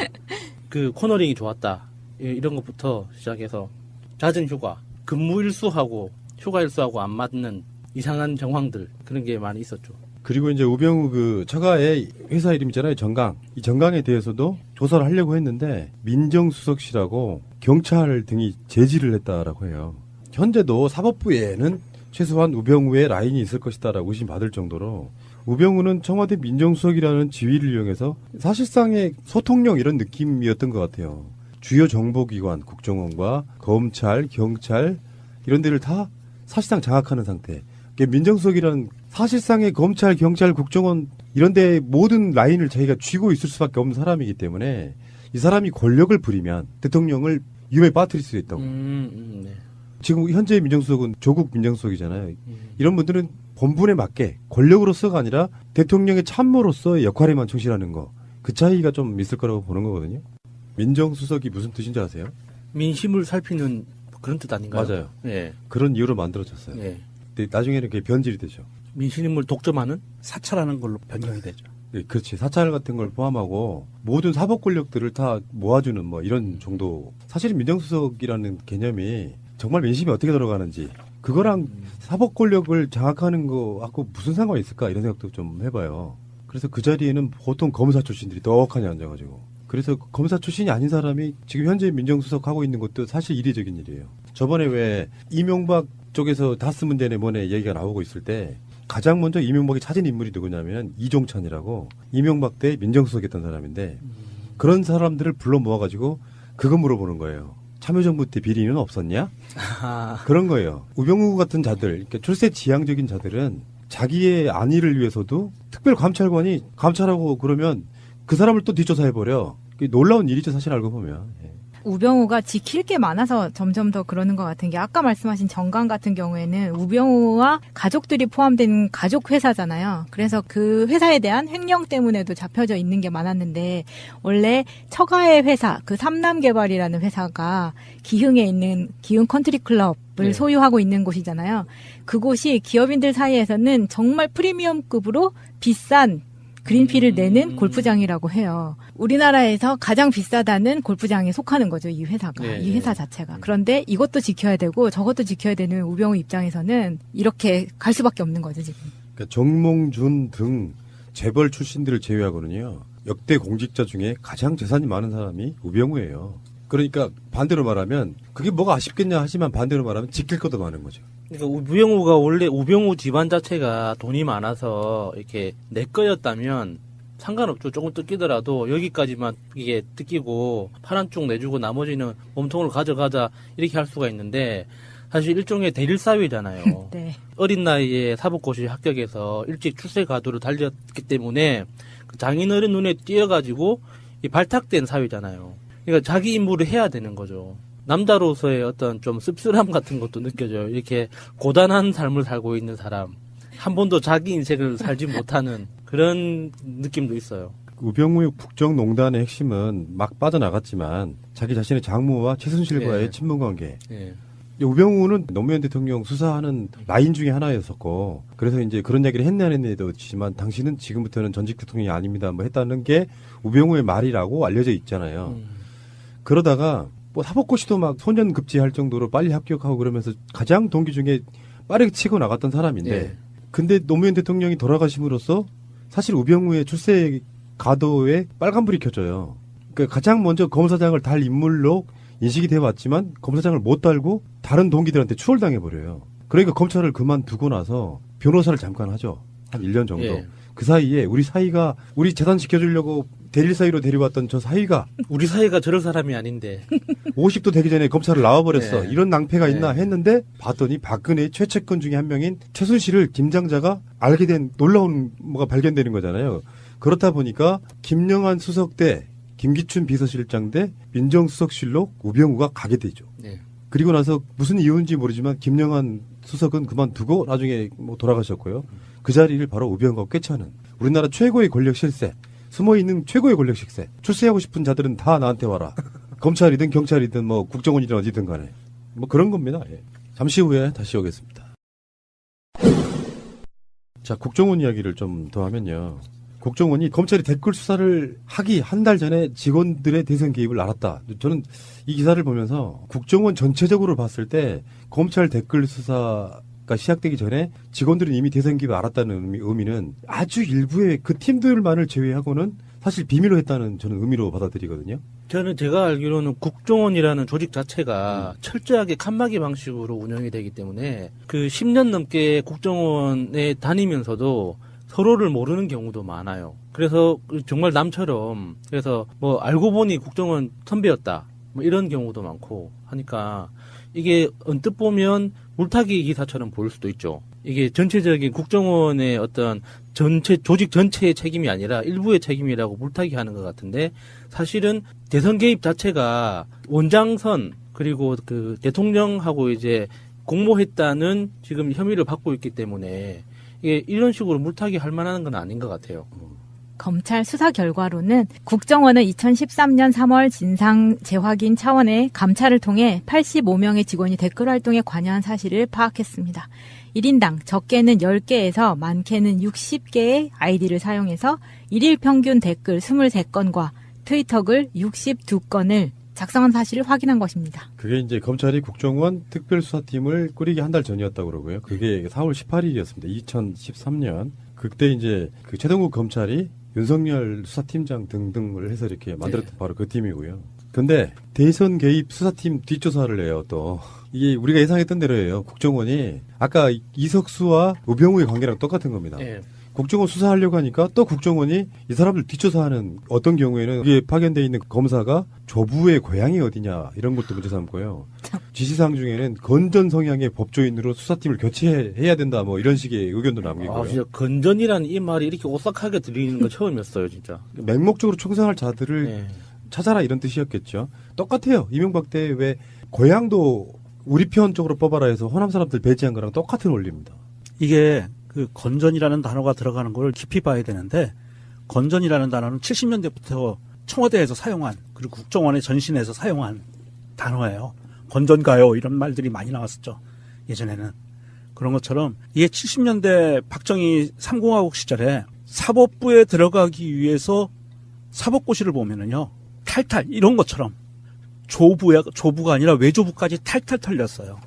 그 코너링이 좋았다. 이런 것부터 시작해서 잦은 휴가, 근무 일수하고 휴가 일수하고 안 맞는 이상한 정황들 그런 게 많이 있었죠. 그리고 이제 우병우 그 처가의 회사 이름 있잖아요. 정강. 이 정강에 대해서도 조사를 하려고 했는데 민정수석실하고 경찰 등이 제지를 했다라고 해요. 현재도 사법부에는 최소한 우병우의 라인이 있을 것이다라고 의심받을 정도로 우병우는 청와대 민정수석이라는 지위를 이용해서 사실상의 소통령 이런 느낌이었던 것 같아요. 주요 정보기관, 국정원과 검찰, 경찰 이런 데를 다 사실상 장악하는 상태. 민정수석이라는 사실상의 검찰, 경찰, 국정원 이런 데 모든 라인을 자기가 쥐고 있을 수밖에 없는 사람이기 때문에 이 사람이 권력을 부리면 대통령을 위험에 빠뜨릴 수 있다고. 네. 지금 현재 민정수석은 조국 민정수석이잖아요. 이런 분들은 본분에 맞게 권력으로서가 아니라 대통령의 참모로서의 역할에만 충실하는 거. 그 차이가 좀 있을 거라고 보는 거거든요. 민정수석이 무슨 뜻인지 아세요? 민심을 살피는 그런 뜻 아닌가요? 맞아요. 예. 그런 이유로 만들어졌어요. 예. 근데 나중에는 그게 변질이 되죠. 민심을 독점하는? 사찰하는 걸로 변경이 되죠. 네, 그렇지. 사찰 같은 걸 포함하고 모든 사법 권력들을 다 모아주는 뭐 이런 정도. 사실은 민정수석이라는 개념이 정말 민심이 어떻게 돌아가는지 그거랑 사법 권력을 장악하는 거하고 무슨 상관이 있을까 이런 생각도 좀 해봐요. 그래서 그 자리에는 보통 검사 출신들이 떡하니 앉아가지고 그래서 검사 출신이 아닌 사람이 지금 현재 민정수석 하고 있는 것도 사실 이례적인 일이에요. 저번에 왜 이명박 쪽에서 다스 문제네 뭐네 얘기가 나오고 있을 때 가장 먼저 이명박이 찾은 인물이 누구냐면 이종찬이라고 이명박 때 민정수석했던 사람인데 그런 사람들을 불러 모아가지고 그거 물어보는 거예요. 참여정부 때 비리는 없었냐? 그런 거예요. 우병우 같은 자들, 그러니까 출세 지향적인 자들은 자기의 안위를 위해서도 특별감찰관이 감찰하고 그러면 그 사람을 또 뒷조사해버려. 놀라운 일이죠, 사실 알고 보면. 예. 우병우가 지킬 게 많아서 점점 더 그러는 것 같은 게 아까 말씀하신 정강 같은 경우에는 우병우와 가족들이 포함된 가족 회사잖아요. 그래서 그 회사에 대한 횡령 때문에도 잡혀져 있는 게 많았는데 원래 처가의 회사 그 삼남개발이라는 회사가 기흥에 있는 기흥 컨트리클럽을 소유하고 있는 곳이잖아요. 그곳이 기업인들 사이에서는 정말 프리미엄급으로 비싼 그린피를 내는 골프장이라고 해요. 우리나라에서 가장 비싸다는 골프장에 속하는 거죠, 이 회사가. 이 회사 자체가. 그런데 이것도 지켜야 되고 저것도 지켜야 되는 우병우 입장에서는 이렇게 갈 수밖에 없는 거죠, 지금. 그러니까 정몽준 등 재벌 출신들을 제외하고는요. 역대 공직자 중에 가장 재산이 많은 사람이 우병우예요. 그러니까 반대로 말하면 그게 뭐가 아쉽겠냐 하지만 반대로 말하면 지킬 것도 많은 거죠. 그러니까 우병우가 원래 우병우 집안 자체가 돈이 많아서 이렇게 내 거였다면 상관없죠. 조금 뜯기더라도 여기까지만 이게 뜯기고 팔 한쪽 내주고 나머지는 몸통을 가져가자 이렇게 할 수가 있는데 사실 일종의 대릴 사회잖아요. 네. 어린 나이에 사법고시 합격해서 일찍 출세 가도를 달렸기 때문에 그 장인어른 눈에 띄어가지고 이 발탁된 사회잖아요. 그러니까 자기 임무를 해야 되는 거죠. 남자로서의 어떤 좀 씁쓸함 같은 것도 느껴져요. 이렇게 고단한 삶을 살고 있는 사람. 한 번도 자기 인생을 살지 못하는 그런 느낌도 있어요. 우병우의 국정농단의 핵심은 막 빠져나갔지만 자기 자신의 장모와 최순실과의 친분 관계. 우병우는 노무현 대통령 수사하는 라인 중에 하나였었고 그래서 이제 그런 얘기를 했냐 안 했냐도 있지만 당신은 지금부터는 전직 대통령이 아닙니다. 뭐 했다는 게 우병우의 말이라고 알려져 있잖아요. 그러다가 뭐 사법고시도 막 소년급제할 정도로 빨리 합격하고 그러면서 가장 동기 중에 빠르게 치고 나갔던 사람인데 예. 근데 노무현 대통령이 돌아가심으로써 사실 우병우의 출세 가도에 빨간불이 켜져요. 그러니까 가장 먼저 검사장을 달 인물로 인식이 되어 왔지만 검사장을 못 달고 다른 동기들한테 추월당해버려요. 그러니까 검찰을 그만두고 나서 변호사를 잠깐 하죠. 한 1년 정도. 예. 그 사이에 우리 사이가 우리 재산 지켜주려고 대릴 사이로 데려왔던 저 사이가 우리 사이가 저럴 사람이 아닌데 50도 되기 전에 검찰을 나와버렸어. 네. 이런 낭패가 네. 있나 했는데 봤더니 박근혜의 최측근 중에 한 명인 최순실을 김장자가 알게 된 놀라운 뭐가 발견되는 거잖아요. 그렇다 보니까 김영한 수석 대 김기춘 비서실장 대 민정수석실로 우병우가 가게 되죠. 네. 그리고 나서 무슨 이유인지 모르지만 김영한 수석은 그만두고 나중에 뭐 돌아가셨고요. 그 자리를 바로 우병우가 꿰차는 우리나라 최고의 권력 실세, 숨어있는 최고의 권력 실세. 출세하고 싶은 자들은 다 나한테 와라. 검찰이든 경찰이든 뭐 국정원이든 어디든 간에 뭐 그런 겁니다. 예. 잠시 후에 다시 오겠습니다. 자, 국정원 이야기를 좀 더 하면요. 국정원이 검찰이 댓글 수사를 하기 한 달 전에 직원들의 대선 개입을 알았다. 저는 이 기사를 보면서 국정원 전체적으로 봤을 때 검찰 댓글 수사가 시작되기 전에 직원들은 이미 대선 개입을 알았다는 의미는 아주 일부의 그 팀들만을 제외하고는 사실 비밀로 했다는 저는 의미로 받아들이거든요. 저는 제가 알기로는 국정원이라는 조직 자체가 철저하게 칸막이 방식으로 운영이 되기 때문에 그 10년 넘게 국정원에 다니면서도 서로를 모르는 경우도 많아요. 그래서 정말 남처럼 그래서 뭐 알고 보니 국정원 선배였다 뭐 이런 경우도 많고 하니까 이게 언뜻 보면 물타기 기사처럼 보일 수도 있죠. 이게 전체적인 국정원의 어떤 전체 조직 전체의 책임이 아니라 일부의 책임이라고 물타기 하는 것 같은데 사실은 대선 개입 자체가 원장선 그리고 그 대통령하고 이제 공모했다는 지금 혐의를 받고 있기 때문에 이게 이런 식으로 물타기 할 만한 건 아닌 것 같아요. 검찰 수사 결과로는 국정원은 2013년 3월 진상 재확인 차원의 감찰을 통해 85명의 직원이 댓글 활동에 관여한 사실을 파악했습니다. 1인당 적게는 10개에서 많게는 60개의 아이디를 사용해서 일일 평균 댓글 23건과 트위터글 62건을 작성한 사실을 확인한 것입니다. 그게 이제 검찰이 국정원 특별수사팀을 꾸리기 한 달 전이었다고 그러고요. 그게 4월 18일이었습니다. 2013년. 그때 이제 그 최동국 검찰이 윤석열 수사팀장 등등을 해서 이렇게 만들었던 바로 그 팀이고요. 근데 대선 개입 수사팀 뒷조사를 해요, 또. 이게 우리가 예상했던 대로예요. 국정원이 아까 이석수와 우병우의 관계랑 똑같은 겁니다. 네. 국정원 수사하려고 하니까 또 국정원이 이 사람들 뒷조사하는 어떤 경우에는 여기에 파견돼 있는 검사가 조부의 고향이 어디냐 이런 것도 문제 삼고요. 지시사항 중에는 건전 성향의 법조인으로 수사팀을 교체해야 된다 뭐 이런 식의 의견도 남기고요. 아, 진짜 건전이라는 이 말이 이렇게 오싹하게 들리는 거 처음이었어요, 진짜. 맹목적으로 총성할 자들을 네. 찾아라 이런 뜻이었겠죠. 똑같아요. 이명박 때 왜 고향도 우리 편 쪽으로 뽑아라 해서 호남 사람들 배제한 거랑 똑같은 원리입니다. 이게 그 건전이라는 단어가 들어가는 걸 깊이 봐야 되는데 건전이라는 단어는 70년대부터 청와대에서 사용한 그리고 국정원의 전신에서 사용한 단어예요. 건전가요 이런 말들이 많이 나왔었죠. 예전에는. 그런 것처럼 이게 70년대 박정희 3공화국 시절에 사법부에 들어가기 위해서 사법고시를 보면은요. 탈탈 이런 것처럼 조부가 아니라 외조부까지 탈탈 털렸어요.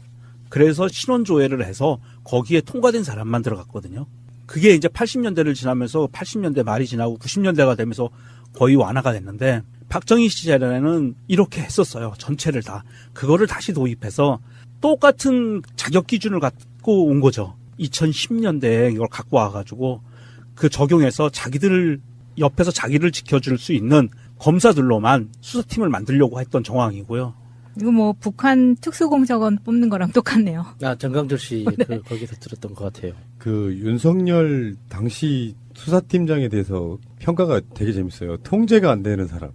그래서 신원조회를 해서 거기에 통과된 사람만 들어갔거든요. 그게 이제 80년대를 지나면서 80년대 말이 지나고 90년대가 되면서 거의 완화가 됐는데 박정희 시절에는 이렇게 했었어요. 전체를 다. 그거를 다시 도입해서 똑같은 자격 기준을 갖고 온 거죠. 2010년대에 이걸 갖고 와가지고 그 적용해서 자기들 옆에서 자기를 지켜줄 수 있는 검사들로만 수사팀을 만들려고 했던 정황이고요. 이거 뭐 북한 특수공작원 뽑는 거랑 똑같네요. 아, 정강철 씨 거기서 들었던 것 같아요. 그 윤석열 당시 수사팀장에 대해서 평가가 되게 재밌어요. 통제가 안 되는 사람.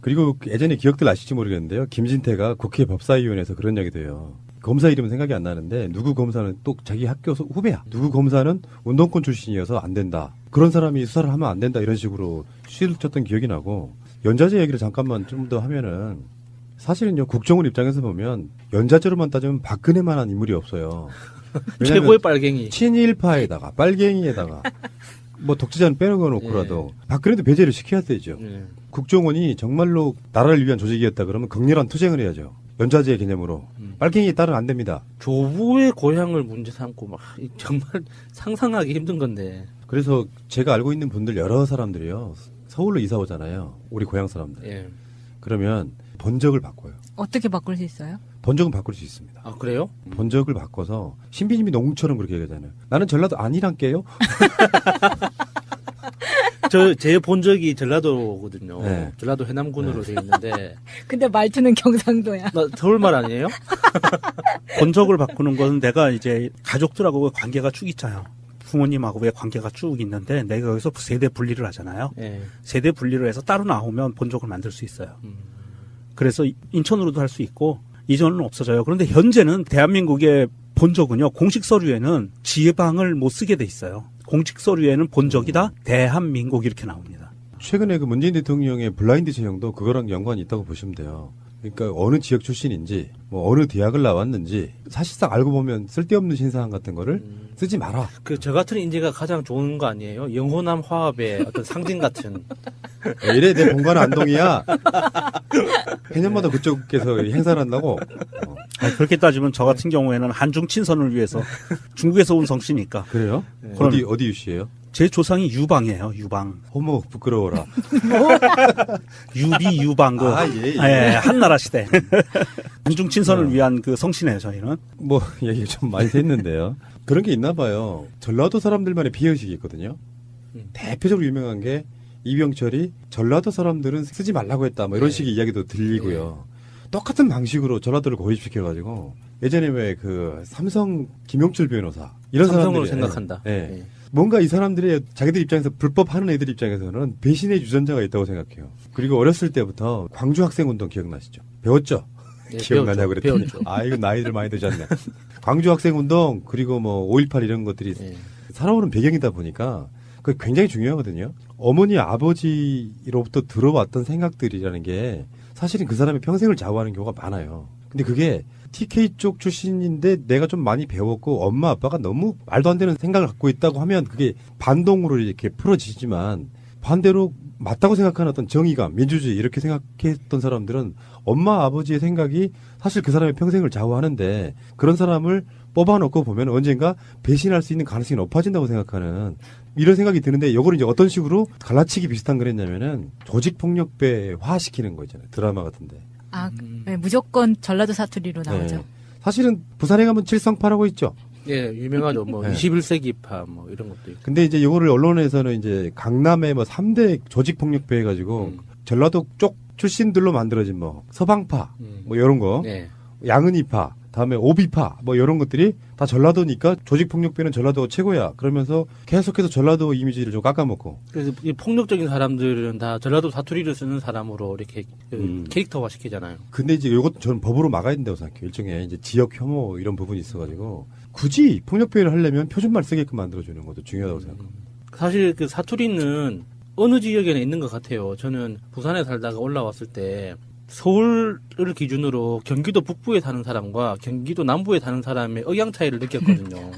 그리고 예전에 기억들 아실지 모르겠는데요. 김진태가 국회 법사위원회에서 그런 이야기도 해요. 검사 이름은 생각이 안 나는데 누구 검사는 또 자기 학교 후배야. 누구 검사는 운동권 출신이어서 안 된다. 그런 사람이 수사를 하면 안 된다. 이런 식으로 시를 쳤던 기억이 나고 연좌제 얘기를 잠깐만 좀 더 하면은 사실은요. 국정원 입장에서 보면 연좌제로만 따지면 박근혜만한 인물이 없어요. 최고의 빨갱이. 친일파에다가 빨갱이에다가 뭐 독재자는 빼놓고라도 박근혜도 배제를 시켜야 되죠. 국정원이 정말로 나라를 위한 조직이었다 그러면 격렬한 투쟁을 해야죠. 연좌제 개념으로. 빨갱이에 따르면 안 됩니다. 조부의 고향을 문제 삼고 막 정말 상상하기 힘든 건데. 그래서 제가 알고 있는 분들 여러 사람들이요. 서울로 이사 오잖아요. 우리 고향 사람들. 예. 그러면 번적을 바꿔요. 어떻게 바꿀 수 있어요? 번적은 바꿀 수 있습니다. 아, 그래요? 번적을 바꿔서 신비님이 농구처럼 그렇게 얘기하잖아요. 나는 전라도 아니란께요. 제 본적이 전라도거든요. 네. 전라도 해남군으로 되어 있는데. 근데 말투는 경상도야. 나 서울말 아니에요? 본적을 바꾸는 건 내가 이제 가족들하고 관계가 쭉 있잖아요. 부모님하고의 관계가 쭉 있는데 내가 여기서 세대 분리를 하잖아요. 예. 세대 분리를 해서 따로 나오면 본적을 만들 수 있어요. 그래서 인천으로도 할 수 있고 이전은 없어져요. 그런데 현재는 대한민국의 본적은요. 공식 서류에는 지방을 못 쓰게 돼 있어요. 공식 서류에는 본적이다 대한민국 이렇게 나옵니다. 최근에 그 문재인 대통령의 블라인드 전형도 그거랑 연관이 있다고 보시면 돼요. 그러니까 어느 지역 출신인지 뭐 어느 대학을 나왔는지 사실상 알고 보면 쓸데없는 신사항 같은 거를 쓰지 마라. 저 같은 인재가 가장 좋은 거 아니에요? 영호남 화합의 어떤 상징 같은. 이래 내 본관 안동이야. 해년마다 그쪽에서 행사를 한다고. 그렇게 따지면 저 같은 경우에는 한중 친선을 위해서 중국에서 온 성씨니까. 그래요? 네. 어디 유씨예요? 제 조상이 유방이에요. 유방. 어머 부끄러워라. 유비 유방 그 한나라 시대. 한중 친선을 위한 그 성씨네요. 저희는. 뭐 얘기 좀 많이 했는데요. 그런 게 있나 봐요. 전라도 사람들만의 비의식이 있거든요. 대표적으로 유명한 게 이병철이 전라도 사람들은 쓰지 말라고 했다. 뭐 이런 식의 이야기도 들리고요. 똑같은 방식으로 전라도를 고립시켜가지고 예전에 왜 그 삼성 김용철 변호사 이런 삼성으로 사람들이 생각한다. 예. 뭔가 이 사람들의 자기들 입장에서 불법하는 애들 입장에서는 배신의 유전자가 있다고 생각해요. 그리고 어렸을 때부터 광주 학생운동 기억나시죠? 배웠죠? 네, 기억나냐고 그랬더니 배웠죠. 아 이거 나이들 많이 드셨네. 광주 학생운동 그리고 뭐 5.18 이런 것들이 살아오는 배경이다 보니까 그게 굉장히 중요하거든요. 어머니 아버지로부터 들어왔던 생각들이라는 게 사실은 그 사람의 평생을 좌우하는 경우가 많아요. 근데 그게 TK 쪽 출신인데 내가 좀 많이 배웠고 엄마 아빠가 너무 말도 안 되는 생각을 갖고 있다고 하면 그게 반동으로 이렇게 풀어지지만 반대로 맞다고 생각하는 어떤 정의감, 민주주의 이렇게 생각했던 사람들은 엄마 아버지의 생각이 사실 그 사람의 평생을 좌우하는데 그런 사람을 뽑아놓고 보면 언젠가 배신할 수 있는 가능성이 높아진다고 생각하는 이런 생각이 드는데 이걸 이제 어떤 식으로 갈라치기 비슷한 거랬냐면은 조직폭력배화 시키는 거 있잖아요. 드라마 같은데. 아, 네, 무조건 전라도 사투리로 나오죠. 네. 사실은 부산에 가면 칠성파라고 있죠. 예, 유명하죠. 뭐 네. 21세기파 뭐 이런 것도 있고. 근데 이제 이거를 언론에서는 이제 강남의 뭐 3대 조직폭력배 해가지고 전라도 쪽 출신들로 만들어진 뭐 서방파 뭐 이런 거, 네. 양은이파, 다음에 오비파 뭐 이런 것들이 다 전라도니까 조직폭력배는 전라도가 최고야. 그러면서 계속해서 전라도 이미지를 좀 깎아먹고. 그래서 이 폭력적인 사람들은 다 전라도 사투리를 쓰는 사람으로 이렇게 캐릭터화 시키잖아요. 근데 이제 이것도 저는 법으로 막아야 된다고 생각해요. 일종의 이제 지역 혐오 이런 부분이 있어가지고 굳이 폭력배를 하려면 표준말 쓰게끔 만들어주는 것도 중요하다고 생각합니다. 사실 그 사투리는 어느 지역에는 있는 것 같아요. 저는 부산에 살다가 올라왔을 때 서울을 기준으로 경기도 북부에 사는 사람과 경기도 남부에 사는 사람의 억양 차이를 느꼈거든요.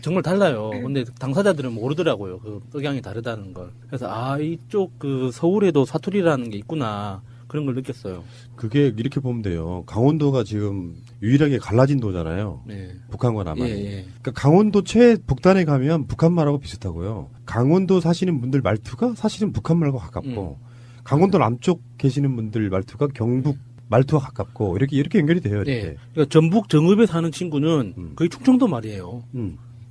정말 달라요. 근데 당사자들은 모르더라고요. 그 억양이 다르다는 걸. 그래서 아, 이쪽 그 서울에도 사투리라는 게 있구나. 그런 걸 느꼈어요. 그게 이렇게 보면 돼요. 강원도가 지금 유일하게 갈라진 도잖아요. 네. 북한과 남한이. 예. 그러니까 강원도 최북단에 가면 북한말하고 비슷하고요. 강원도 사시는 분들 말투가 사실은 북한말과 가깝고 강원도 남쪽 계시는 분들 말투가 경북 말투와 가깝고 이렇게 연결이 돼요. 이렇게. 네. 그러니까 전북 정읍에 사는 친구는 거의 충청도 말이에요.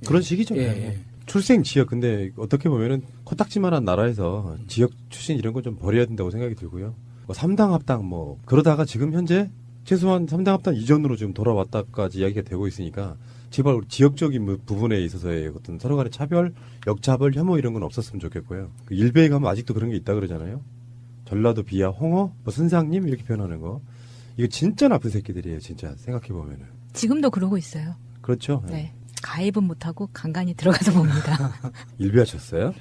그런 식이죠. 예. 출생 지역 근데 어떻게 보면은 코딱지만한 나라에서 지역 출신 이런 건 좀 버려야 된다고 생각이 들고요. 뭐 3당 합당 뭐 그러다가 지금 현재 최소한 3당 합당 이전으로 지금 돌아왔다까지 이야기가 되고 있으니까 제발 지역적인 부분에 있어서의 어떤 서로 간의 차별, 역차별, 혐오 이런 건 없었으면 좋겠고요. 그 일베에 가면 아직도 그런 게 있다 그러잖아요. 전라도 비하 홍어, 뭐 선상님 이렇게 표현하는 거. 이거 진짜 나쁜 새끼들이에요. 진짜 생각해 보면은. 지금도 그러고 있어요. 그렇죠. 네. 가입은 못하고 간간히 들어가서 봅니다. 일베하셨어요?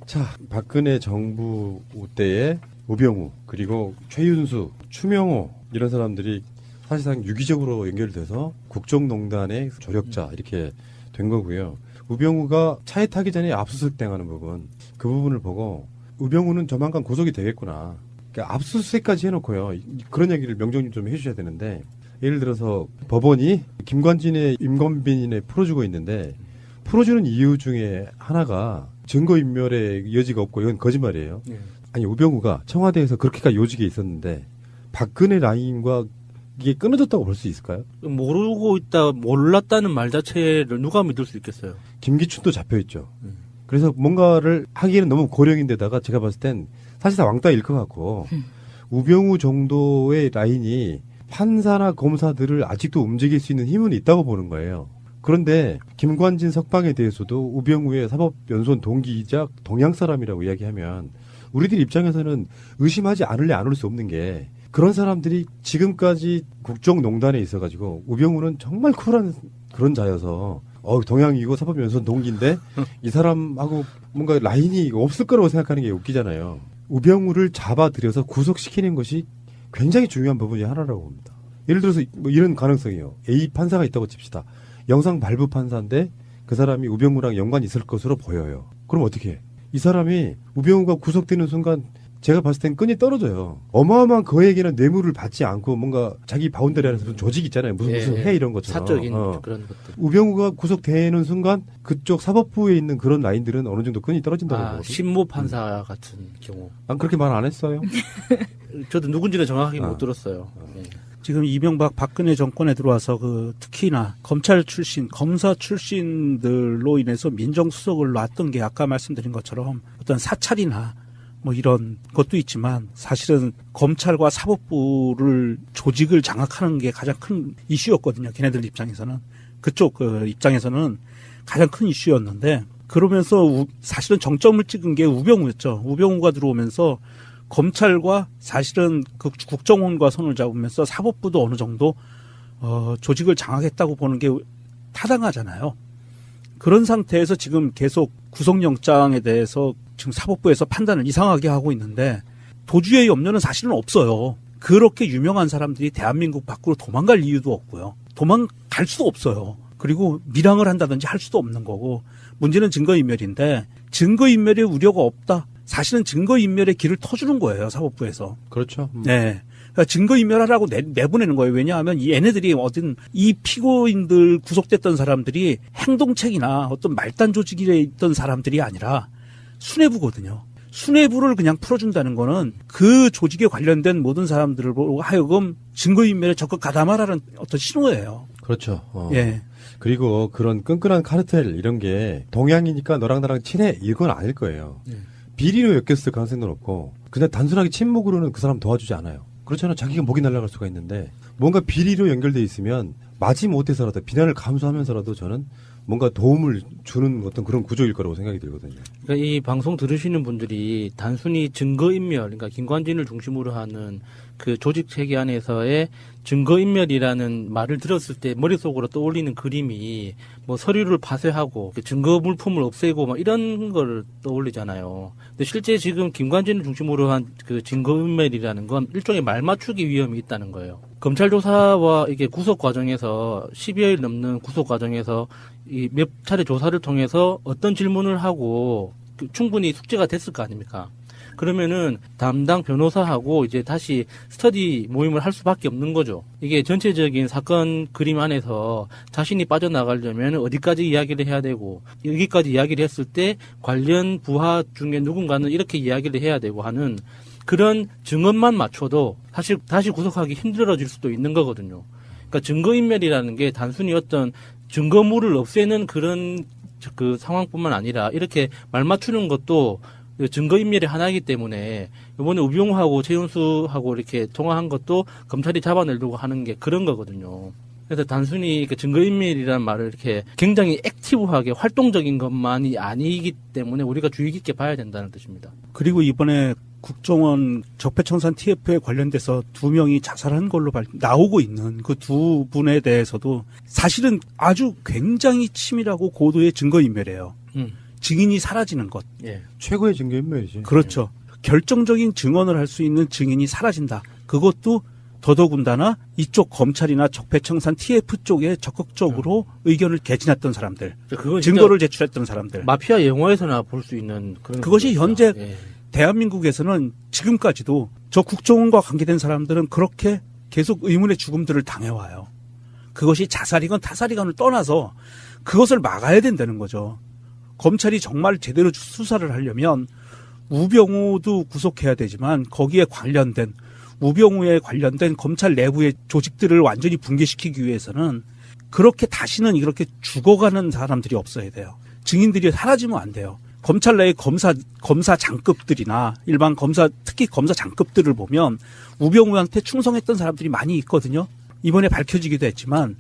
자, 박근혜 정부 때에 우병우 그리고 최윤수, 추명호 이런 사람들이 사실상 유기적으로 연결돼서 국정농단의 조력자 이렇게 된 거고요. 우병우가 차에 타기 전에 압수수색 당하는 부분, 그 부분을 보고 우병우는 조만간 구속이 되겠구나. 그러니까 압수수색까지 해놓고요. 그런 얘기를 명정님 좀 해주셔야 되는데, 예를 들어서 법원이 김관진의 임건빈에 풀어주고 있는데, 풀어주는 이유 중에 하나가 증거인멸의 여지가 없고 이건 거짓말이에요. 아니, 우병우가 청와대에서 그렇게까지 요직에 있었는데 박근혜 라인과 이게 끊어졌다고 볼 수 있을까요? 몰랐다는 말 자체를 누가 믿을 수 있겠어요? 김기춘도 잡혀있죠. 그래서 뭔가를 하기에는 너무 고령인데다가 제가 봤을 땐 사실상 왕따일 것 같고, 우병우 정도의 라인이 판사나 검사들을 아직도 움직일 수 있는 힘은 있다고 보는 거예요. 그런데 김관진 석방에 대해서도 우병우의 사법연수원 동기이자 동양 사람이라고 이야기하면 우리들 입장에서는 의심하지 않을 수 없는 게, 그런 사람들이 지금까지 국정농단에 있어가지고 우병우는 정말 쿨한 그런 자여서 동양이고 사법연수원 동기인데 이 사람하고 뭔가 라인이 없을 거라고 생각하는 게 웃기잖아요. 우병우를 잡아들여서 구속시키는 것이 굉장히 중요한 부분이 하나라고 봅니다. 예를 들어서 뭐 이런 가능성이요. A 판사가 있다고 칩시다. 영상 발부 판사인데 그 사람이 우병우랑 연관이 있을 것으로 보여요. 그럼 어떻게 해? 이 사람이 우병우가 구속되는 순간 제가 봤을 땐 끈이 떨어져요. 어마어마한 거액이나 뇌물을 받지 않고 뭔가 자기 바운더리 안에서 무슨 조직 있잖아요. 무슨 해 이런 것처럼. 사적인 그런 것들. 우병우가 구속되는 순간 그쪽 사법부에 있는 그런 라인들은 어느 정도 끈이 떨어진다고 보거든요. 신모 판사 같은 경우. 난 그렇게 말 안 했어요. 저도 누군지는 정확하게 못 들었어요. 지금 이명박 박근혜 정권에 들어와서 특히나 검찰 출신, 검사 출신들로 인해서 민정수석을 놨던 게 아까 말씀드린 것처럼 어떤 사찰이나 뭐 이런 것도 있지만, 사실은 검찰과 사법부를 조직을 장악하는 게 가장 큰 이슈였거든요. 걔네들 입장에서는. 그쪽 입장에서는 가장 큰 이슈였는데, 그러면서 사실은 정점을 찍은 게 우병우였죠. 우병우가 들어오면서 검찰과 사실은 그 국정원과 손을 잡으면서 사법부도 어느 정도 조직을 장악했다고 보는 게 타당하잖아요. 그런 상태에서 지금 계속 구속영장에 대해서 지금 사법부에서 판단을 이상하게 하고 있는데, 도주의 염려는 사실은 없어요. 그렇게 유명한 사람들이 대한민국 밖으로 도망갈 이유도 없고요. 도망갈 수도 없어요. 그리고 밀항을 한다든지 할 수도 없는 거고, 문제는 증거인멸인데, 증거인멸의 우려가 없다. 사실은 증거인멸의 길을 터주는 거예요, 사법부에서. 그렇죠. 네. 그러니까 증거인멸하라고 내보내는 거예요. 왜냐하면 얘네들이 이 피고인들 구속됐던 사람들이 행동책이나 어떤 말단 조직에 있던 사람들이 아니라 수뇌부거든요. 수뇌부를 그냥 풀어준다는 거는 그 조직에 관련된 모든 사람들을 하여금 증거인멸에 적극 가담하라는 어떤 신호예요. 그렇죠. 예. 그리고 그런 끈끈한 카르텔 이런 게 동양이니까 너랑 나랑 친해 이건 아닐 거예요. 비리로 엮였을 가능성도 높고, 그냥 단순하게 친목으로는 그 사람 도와주지 않아요. 그렇잖아요. 자기가 목이 날아갈 수가 있는데, 뭔가 비리로 연결돼 있으면 마지못해서라도 비난을 감수하면서라도 저는 뭔가 도움을 주는 어떤 그런 구조일 거라고 생각이 들거든요. 그러니까 이 방송 들으시는 분들이 단순히 증거인멸, 그러니까 김관진을 중심으로 하는 그 조직 체계 안에서의 증거인멸이라는 말을 들었을 때 머릿속으로 떠올리는 그림이 뭐 서류를 파쇄하고 증거 물품을 없애고 막 이런 걸 떠올리잖아요. 근데 실제 지금 김관진을 중심으로 한 그 증거인멸이라는 건 일종의 말 맞추기 위험이 있다는 거예요. 검찰 조사와 이게 구속 과정에서 10여일 넘는 구속 과정에서 이 몇 차례 조사를 통해서 어떤 질문을 하고 충분히 숙제가 됐을 거 아닙니까? 그러면은 담당 변호사하고 이제 다시 스터디 모임을 할 수밖에 없는 거죠. 이게 전체적인 사건 그림 안에서 자신이 빠져나가려면 어디까지 이야기를 해야 되고, 여기까지 이야기를 했을 때 관련 부하 중에 누군가는 이렇게 이야기를 해야 되고 하는 그런 증언만 맞춰도 사실 다시 구속하기 힘들어질 수도 있는 거거든요. 그러니까 증거인멸이라는 게 단순히 어떤 증거물을 없애는 그런 그 상황뿐만 아니라 이렇게 말 맞추는 것도 증거인멸의 하나이기 때문에 이번에 우병우하고 최윤수하고 이렇게 통화한 것도 검찰이 잡아내려고 하는 게 그런 거거든요. 그래서 단순히 증거인멸이라는 말을 이렇게 굉장히 액티브하게 활동적인 것만이 아니기 때문에 우리가 주의 깊게 봐야 된다는 뜻입니다. 그리고 이번에 국정원 적폐청산 TF에 관련돼서 2명이 자살한 걸로 나오고 있는 그 2분에 대해서도 사실은 아주 굉장히 치밀하고 고도의 증거인멸이에요. 증인이 사라지는 것. 예. 최고의 증거인멸이지. 그렇죠. 결정적인 증언을 할 수 있는 증인이 사라진다. 그것도 더더군다나 이쪽 검찰이나 적폐청산 TF 쪽에 적극적으로 의견을 개진했던 사람들, 그건 증거를 제출했던 사람들. 마피아 영화에서나 볼 수 있는 그런 그것이 거죠. 현재 예. 대한민국에서는 지금까지도 저 국정원과 관계된 사람들은 그렇게 계속 의문의 죽음들을 당해와요. 그것이 자살이건 타살이건을 떠나서 그것을 막아야 된다는 거죠. 검찰이 정말 제대로 수사를 하려면 우병우도 구속해야 되지만 거기에 관련된 우병우에 관련된 검찰 내부의 조직들을 완전히 붕괴시키기 위해서는 그렇게 다시는 이렇게 죽어가는 사람들이 없어야 돼요. 증인들이 사라지면 안 돼요. 검찰 내의 검사 장급들이나 일반 검사, 특히 검사 장급들을 보면 우병우한테 충성했던 사람들이 많이 있거든요. 이번에 밝혀지기도 했지만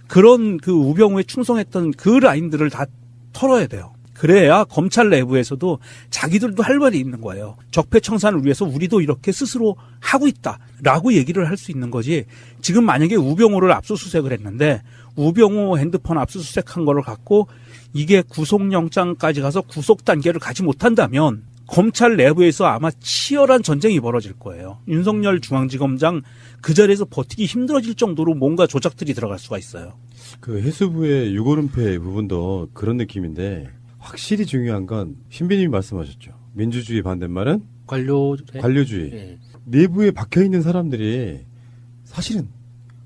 그런 그 우병우에 충성했던 그 라인들을 다 털어야 돼요. 그래야 검찰 내부에서도 자기들도 할 말이 있는 거예요. 적폐청산을 위해서 우리도 이렇게 스스로 하고 있다라고 얘기를 할 수 있는 거지. 지금 만약에 우병우를 압수수색을 했는데 우병우 핸드폰 압수수색한 거를 갖고 이게 구속영장까지 가서 구속 단계를 가지 못한다면 검찰 내부에서 아마 치열한 전쟁이 벌어질 거예요. 윤석열 중앙지검장 그 자리에서 버티기 힘들어질 정도로 뭔가 조작들이 들어갈 수가 있어요. 그 해수부의 유골은폐 부분도 그런 느낌인데 확실히 중요한 건 신비님이 말씀하셨죠. 민주주의 반대말은 관료주의. 예. 내부에 박혀있는 사람들이 사실은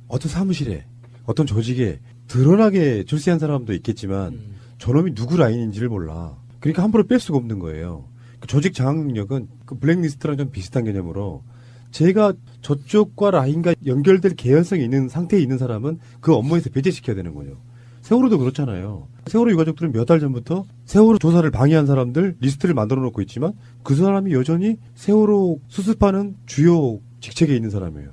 어떤 사무실에 어떤 조직에 드러나게 출세한 사람도 있겠지만 저놈이 누구 라인인지를 몰라. 그러니까 함부로 뺄 수가 없는 거예요. 그 조직 장악 능력은 그 블랙리스트랑 좀 비슷한 개념으로 제가 저쪽과 라인과 연결될 개연성이 있는 상태에 있는 사람은 그 업무에서 배제시켜야 되는 거예요. 세월호도 그렇잖아요. 세월호 유가족들은 몇 달 전부터 세월호 조사를 방해한 사람들 리스트를 만들어 놓고 있지만 그 사람이 여전히 세월호 수습하는 주요 직책에 있는 사람이에요.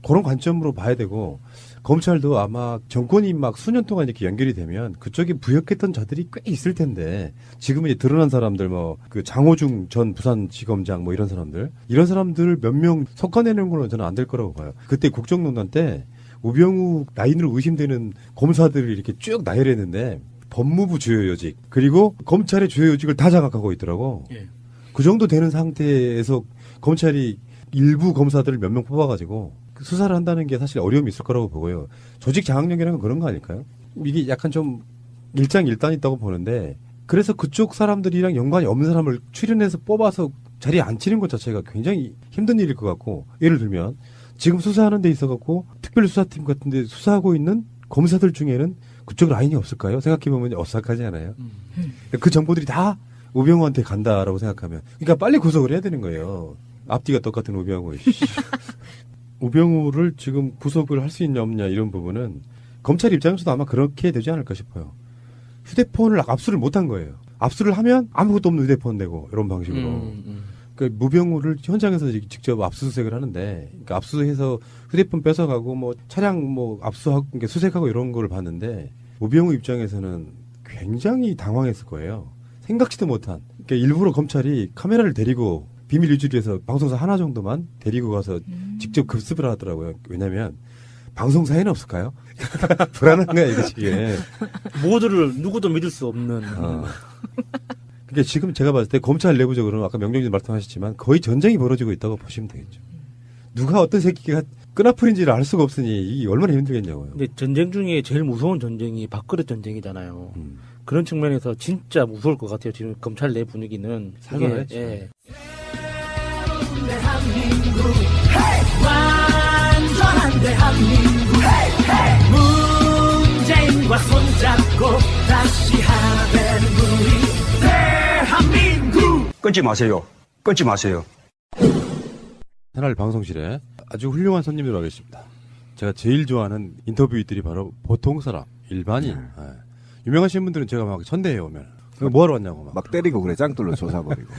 그런 관점으로 봐야 되고 검찰도 아마 정권이 막 수년 동안 이렇게 연결이 되면 그쪽에 부역했던 자들이 꽤 있을 텐데 지금은 이제 드러난 사람들 뭐 그 장호중 전 부산지검장 뭐 이런 사람들 몇 명 섞어내는 걸로 저는 안 될 거라고 봐요. 그때 국정농단 때 우병우 라인으로 의심되는 검사들을 이렇게 쭉 나열했는데 법무부 주요 요직 그리고 검찰의 주요 요직을 다 장악하고 있더라고. 예. 그 정도 되는 상태에서 검찰이 일부 검사들을 몇 명 뽑아가지고 수사를 한다는 게 사실 어려움이 있을 거라고 보고요. 조직 장악력이라는 건 그런 거 아닐까요? 이게 약간 좀 일장일단이 있다고 보는데 그래서 그쪽 사람들이랑 연관이 없는 사람을 출연해서 뽑아서 자리에 앉히는 것 자체가 굉장히 힘든 일일 것 같고 예를 들면 지금 수사하는 데 있어갖고 특별수사팀 같은 데 수사하고 있는 검사들 중에는 그쪽 라인이 없을까요? 생각해보면 어색하지 않아요? 그 정보들이 다 우병우한테 간다라고 생각하면 그러니까 빨리 구속을 해야 되는 거예요. 앞뒤가 똑같은 우병우. 우병우를 지금 구속을 할 수 있냐 없냐 이런 부분은 검찰 입장에서도 아마 그렇게 되지 않을까 싶어요. 휴대폰을 압수를 못한 거예요. 압수를 하면 아무것도 없는 휴대폰 내고 이런 방식으로. 그 무병우를 현장에서 직접 압수수색을 하는데, 그러니까 압수해서 휴대폰 뺏어가고 뭐 차량 뭐 압수하고 그러니까 수색하고 이런 거를 봤는데 무병우 입장에서는 굉장히 당황했을 거예요. 생각지도 못한. 그러니까 일부러 검찰이 카메라를 데리고 비밀 유지에서 방송사 하나 정도만 데리고 가서 직접 급습을 하더라고요. 왜냐면 방송사에는 없을까요? 불안한 거야 이게. 모두를 누구도 믿을 수 없는. 그러니까 지금 제가 봤을 때 검찰 내부적으로는 아까 명정님 말씀하셨지만 거의 전쟁이 벌어지고 있다고 보시면 되겠죠. 누가 어떤 새끼가 끈아풀인지를 알 수가 없으니 이게 얼마나 힘들겠냐고요. 근데 전쟁 중에 제일 무서운 전쟁이 밥그릇 전쟁이잖아요. 그런 측면에서 진짜 무서울 것 같아요. 지금 검찰 내 분위기는. 살만하죠. 예. 대한민국 완전한 대한민국 문재인과 손잡고 다시 하나 되는 우리 대한민국. 끊지 마세요. 끊지 마세요. 새날 방송실에 아주 훌륭한 손님들 와 계십니다. 제가 제일 좋아하는 인터뷰들이 바로 보통 사람, 일반인. 네. 유명하신 분들은 제가 막 천대해 오면 뭐하러 왔냐고 막 때리고 그래 짱돌로 조사버리고.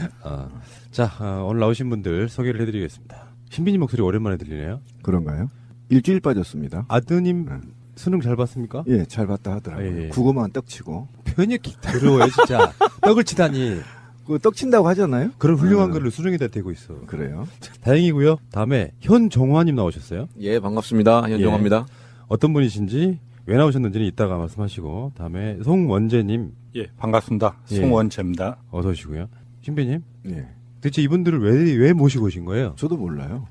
자, 오늘 나오신 분들 소개를 해드리겠습니다. 신비님 목소리 오랜만에 들리네요. 그런가요? 일주일 빠졌습니다. 아드님 수능 잘 봤습니까? 예, 잘 봤다 하더라고요. 예. 국어만 떡치고. 표현이 더러워요 진짜. 떡을 치다니. 그 떡친다고 하잖아요? 그런 훌륭한 글을 수능에다 대고 있어. 그래요? 다행이고요. 다음에 현종화님 나오셨어요. 예, 반갑습니다. 현종화입니다. 어떤 분이신지 왜 나오셨는지는 이따가 말씀하시고 다음에 송원재님. 예, 반갑습니다. 송원재입니다. 어서 오시고요. 신비님. 예. 대체 이분들을 왜 모시고 오신 거예요? 저도 몰라요.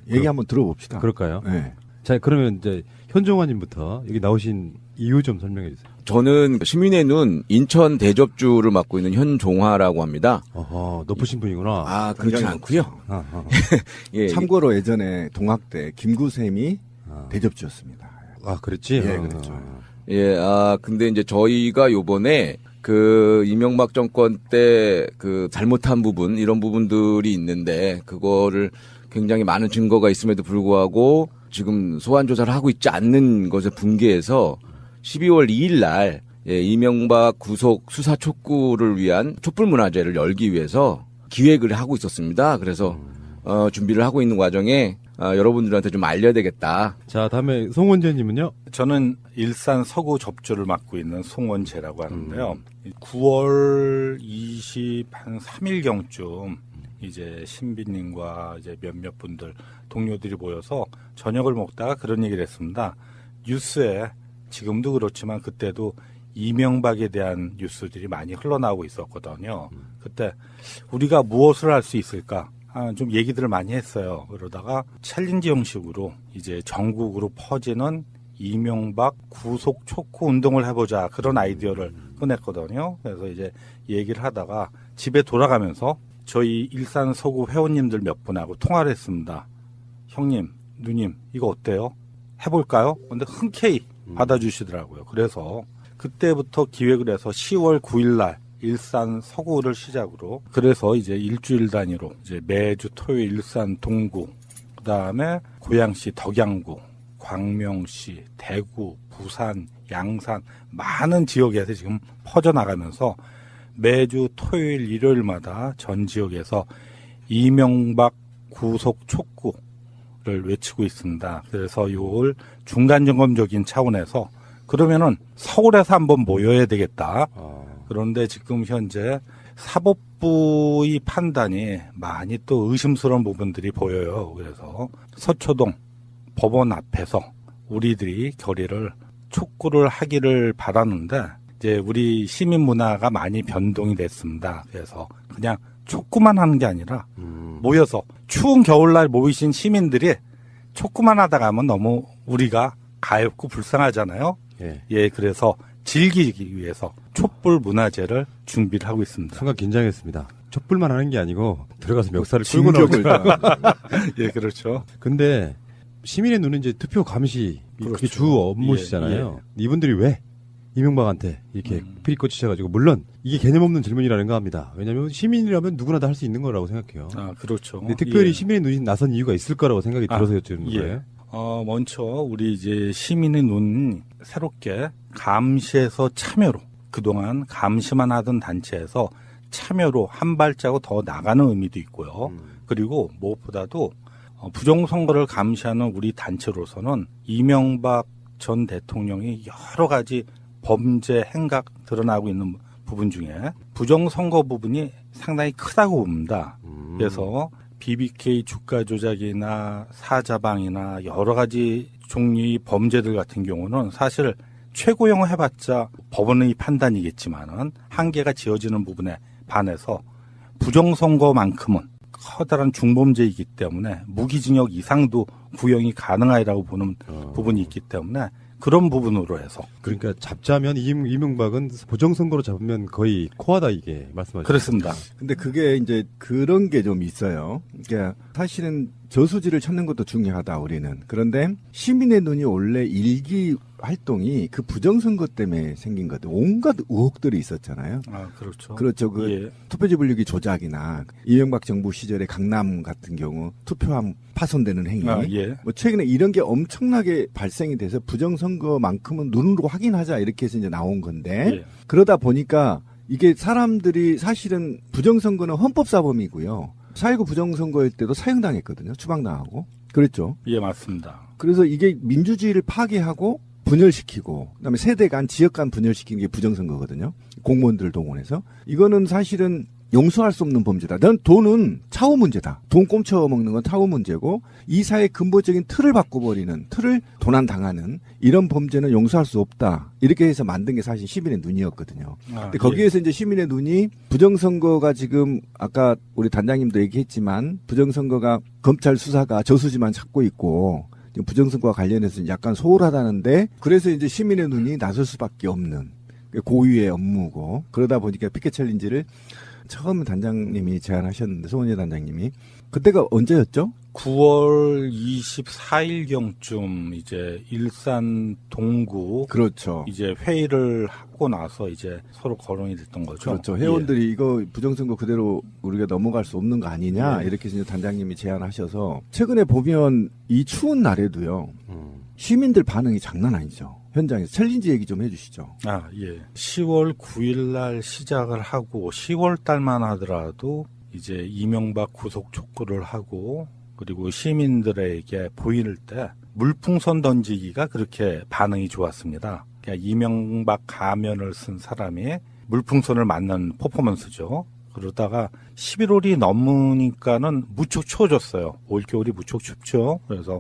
얘기 한번 들어봅시다. 그럴까요? 네. 자, 그러면 이제 현종환님부터 여기 나오신 이유 좀 설명해 주세요. 저는 시민의 눈 인천 대접주를 맡고 있는 현종화라고 합니다. 높으신 분이구나. 아, 그렇진 않고요. 예, 참고로 예전에 동학대 김구샘이 대접주였습니다. 아, 그랬지? 예, 그렇죠. 예, 근데 이제 저희가 요번에 그 이명박 정권 때 그 잘못한 부분, 이런 부분들이 있는데 그거를 굉장히 많은 증거가 있음에도 불구하고 지금 소환 조사를 하고 있지 않는 것에 분개해서 12월 2일 날 이명박 구속 수사 촉구를 위한 촛불 문화제를 열기 위해서 기획을 하고 있었습니다. 그래서 준비를 하고 있는 과정에 여러분들한테 좀 알려야 되겠다. 자, 다음에 송원재님은요? 저는 일산 서구 접주를 맡고 있는 송원재라고 하는데요. 9월 23일경쯤 이제 신비님과 이제 몇몇 분들 동료들이 모여서 저녁을 먹다가 그런 얘기를 했습니다. 뉴스에 지금도 그렇지만 그때도 이명박에 대한 뉴스들이 많이 흘러나오고 있었거든요. 그때 우리가 무엇을 할 수 있을까? 좀 얘기들을 많이 했어요. 그러다가 챌린지 형식으로 이제 전국으로 퍼지는 이명박 구속 촉구 운동을 해보자, 그런 아이디어를 꺼냈거든요. 그래서 이제 얘기를 하다가 집에 돌아가면서 저희 일산 서구 회원님들 몇 분하고 통화를 했습니다. 형님, 누님, 이거 어때요? 해볼까요? 근데 흔쾌히 받아주시더라고요. 그래서 그때부터 기획을 해서 10월 9일 날 일산 서구를 시작으로, 그래서 이제 일주일 단위로 이제 매주 토요일 일산 동구, 그 다음에 고양시 덕양구, 광명시, 대구, 부산, 양산, 많은 지역에서 지금 퍼져나가면서 매주 토요일, 일요일마다 전 지역에서 이명박 구속 촉구를 외치고 있습니다. 그래서 이걸 중간점검적인 차원에서 그러면은 서울에서 한번 모여야 되겠다. 그런데 지금 현재 사법부의 판단이 많이 또 의심스러운 부분들이 보여요. 그래서 서초동 법원 앞에서 우리들이 결의를 촉구를 하기를 바라는데 이제 우리 시민 문화가 많이 변동이 됐습니다. 그래서 그냥 촉구만 하는 게 아니라 모여서 추운 겨울날 모이신 시민들이 촉구만 하다 가면 너무 우리가 가엾고 불쌍하잖아요. 예, 그래서 즐기기 위해서 촛불 문화제를 준비를 하고 있습니다. 순간 긴장했습니다. 촛불만 하는 게 아니고 들어가서 멱살을 끌고 나오더라. 예, 그렇죠. 근데 시민의 눈은 이제 투표 감시, 그렇죠. 그게 주 업무시잖아요. 이분들이 왜 이명박한테 이렇게 필이 꽂히셔가지고, 물론 이게 개념 없는 질문이라는 합니다. 왜냐하면 시민이라면 누구나 다 할 수 있는 거라고 생각해요. 아, 그렇죠. 근데 특별히 예. 시민의 눈이 나선 이유가 있을 거라고 생각이 들어서 여쭈는 거예요. 먼저 우리 이제 시민의 눈 새롭게 감시에서 참여로, 그동안 감시만 하던 단체에서 참여로 한 발자국 더 나가는 의미도 있고요. 그리고 무엇보다도 부정선거를 감시하는 우리 단체로서는 이명박 전 대통령이 여러 가지 범죄 행각 드러나고 있는 부분 중에 부정선거 부분이 상당히 크다고 봅니다. 그래서 BBK 주가 조작이나 사자방이나 여러 가지 종류의 범죄들 같은 경우는 사실 최고형 해봤자 법원의 판단이겠지만은 한계가 지어지는 부분에 반해서 부정선거만큼은 커다란 중범죄이기 때문에 무기징역 이상도 구형이 가능하리라고 보는 부분이 있기 때문에 그런 부분으로 해서. 그러니까 잡자면 이명박은 부정선거로 잡으면 거의 코하다, 이게 말씀하시죠. 그렇습니다. 근데 그게 이제 그런 게 좀 있어요. 그러니까 사실은 저수지를 찾는 것도 중요하다, 우리는. 그런데 시민의 눈이 원래 일기 활동이 그 부정선거 때문에 생긴 것들, 온갖 의혹들이 있었잖아요. 아, 그렇죠. 그렇죠. 그 투표지 분류기 조작이나 이명박 정부 시절에 강남 같은 경우 투표함 파손되는 행위. 뭐 최근에 이런 게 엄청나게 발생이 돼서 부정선거만큼은 눈으로 확인하자, 이렇게 해서 이제 나온 건데, 그러다 보니까 이게 사람들이 사실은 부정선거는 헌법사범이고요. 4.19 부정선거일 때도 사형당했거든요. 추방당하고. 그랬죠. 예, 맞습니다. 그래서 이게 민주주의를 파괴하고 분열시키고, 그다음에 세대 간, 지역 간 분열시키는 게 부정선거거든요. 공무원들 동원해서. 이거는 사실은 용서할 수 없는 범죄다. 난 돈은 차후 문제다. 돈 꼼쳐 먹는 건 차후 문제고 이 사회의 근본적인 틀을 바꿔버리는 틀을 도난당하는 이런 범죄는 용서할 수 없다. 이렇게 해서 만든 게 사실 시민의 눈이었거든요. 근데 거기에서 이제 시민의 눈이 부정선거가 지금 아까 우리 단장님도 얘기했지만 부정선거가 검찰 수사가 저수지만 찾고 있고 부정선거와 관련해서 약간 소홀하다는데 그래서 이제 시민의 눈이 나설 수밖에 없는 고유의 업무고 그러다 보니까 피켓 챌린지를 처음 단장님이 제안하셨는데 송원재 단장님이 그때가 언제였죠? 9월 24일경쯤 이제 일산 동구 그렇죠. 이제 회의를 하고 나서 이제 서로 거론이 됐던 거죠. 그렇죠. 회원들이 이거 부정선거 그대로 우리가 넘어갈 수 없는 거 아니냐 이렇게 이제 단장님이 제안하셔서 최근에 보면 이 추운 날에도요. 시민들 반응이 장난 아니죠. 현장에서 챌린지 얘기 좀 해주시죠. 10월 9일 날 시작을 하고 10월 달만 하더라도 이제 이명박 구속 촉구를 하고 그리고 시민들에게 보일 때 물풍선 던지기가 그렇게 반응이 좋았습니다. 그러니까 이명박 가면을 쓴 사람이 물풍선을 맞는 퍼포먼스죠. 그러다가 11월이 넘으니까는 무척 추워졌어요. 올겨울이 무척 춥죠. 그래서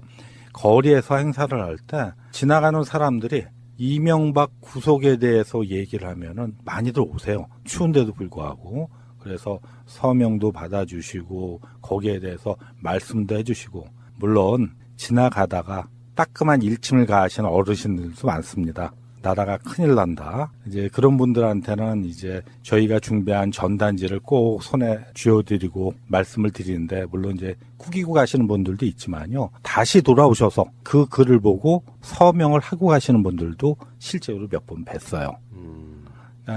거리에서 행사를 할 때 지나가는 사람들이 이명박 구속에 대해서 얘기를 하면은 많이들 오세요. 추운데도 불구하고. 그래서 서명도 받아주시고 거기에 대해서 말씀도 해주시고 물론 지나가다가 따끔한 일침을 가하시는 어르신들도 많습니다. 나라가 큰일 난다. 이제 그런 분들한테는 이제 저희가 준비한 전단지를 꼭 손에 쥐어드리고 말씀을 드리는데 물론 이제 구기고 가시는 분들도 있지만요. 다시 돌아오셔서 그 글을 보고 서명을 하고 가시는 분들도 실제로 몇 번 뵀어요.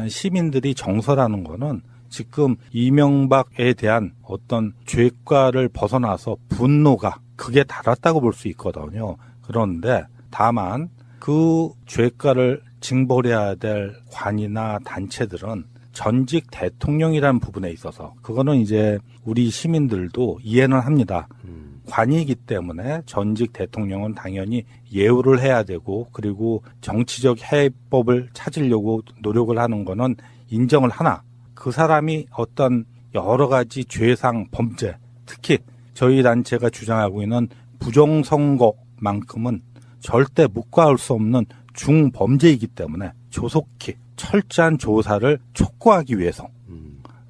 시민들이 정서라는 거는 지금 이명박에 대한 어떤 죄과를 벗어나서 분노가 극에 달았다고 볼 수 있거든요. 그런데 다만 그 죄과를 징벌해야 될 관이나 단체들은 전직 대통령이라는 부분에 있어서 그거는 이제 우리 시민들도 이해는 합니다. 관이기 때문에 전직 대통령은 당연히 예우를 해야 되고 그리고 정치적 해법을 찾으려고 노력을 하는 거는 인정을 하나 그 사람이 어떤 여러 가지 죄상 범죄 특히 저희 단체가 주장하고 있는 부정선거만큼은 절대 묵과할 수 없는 중범죄이기 때문에 조속히 철저한 조사를 촉구하기 위해서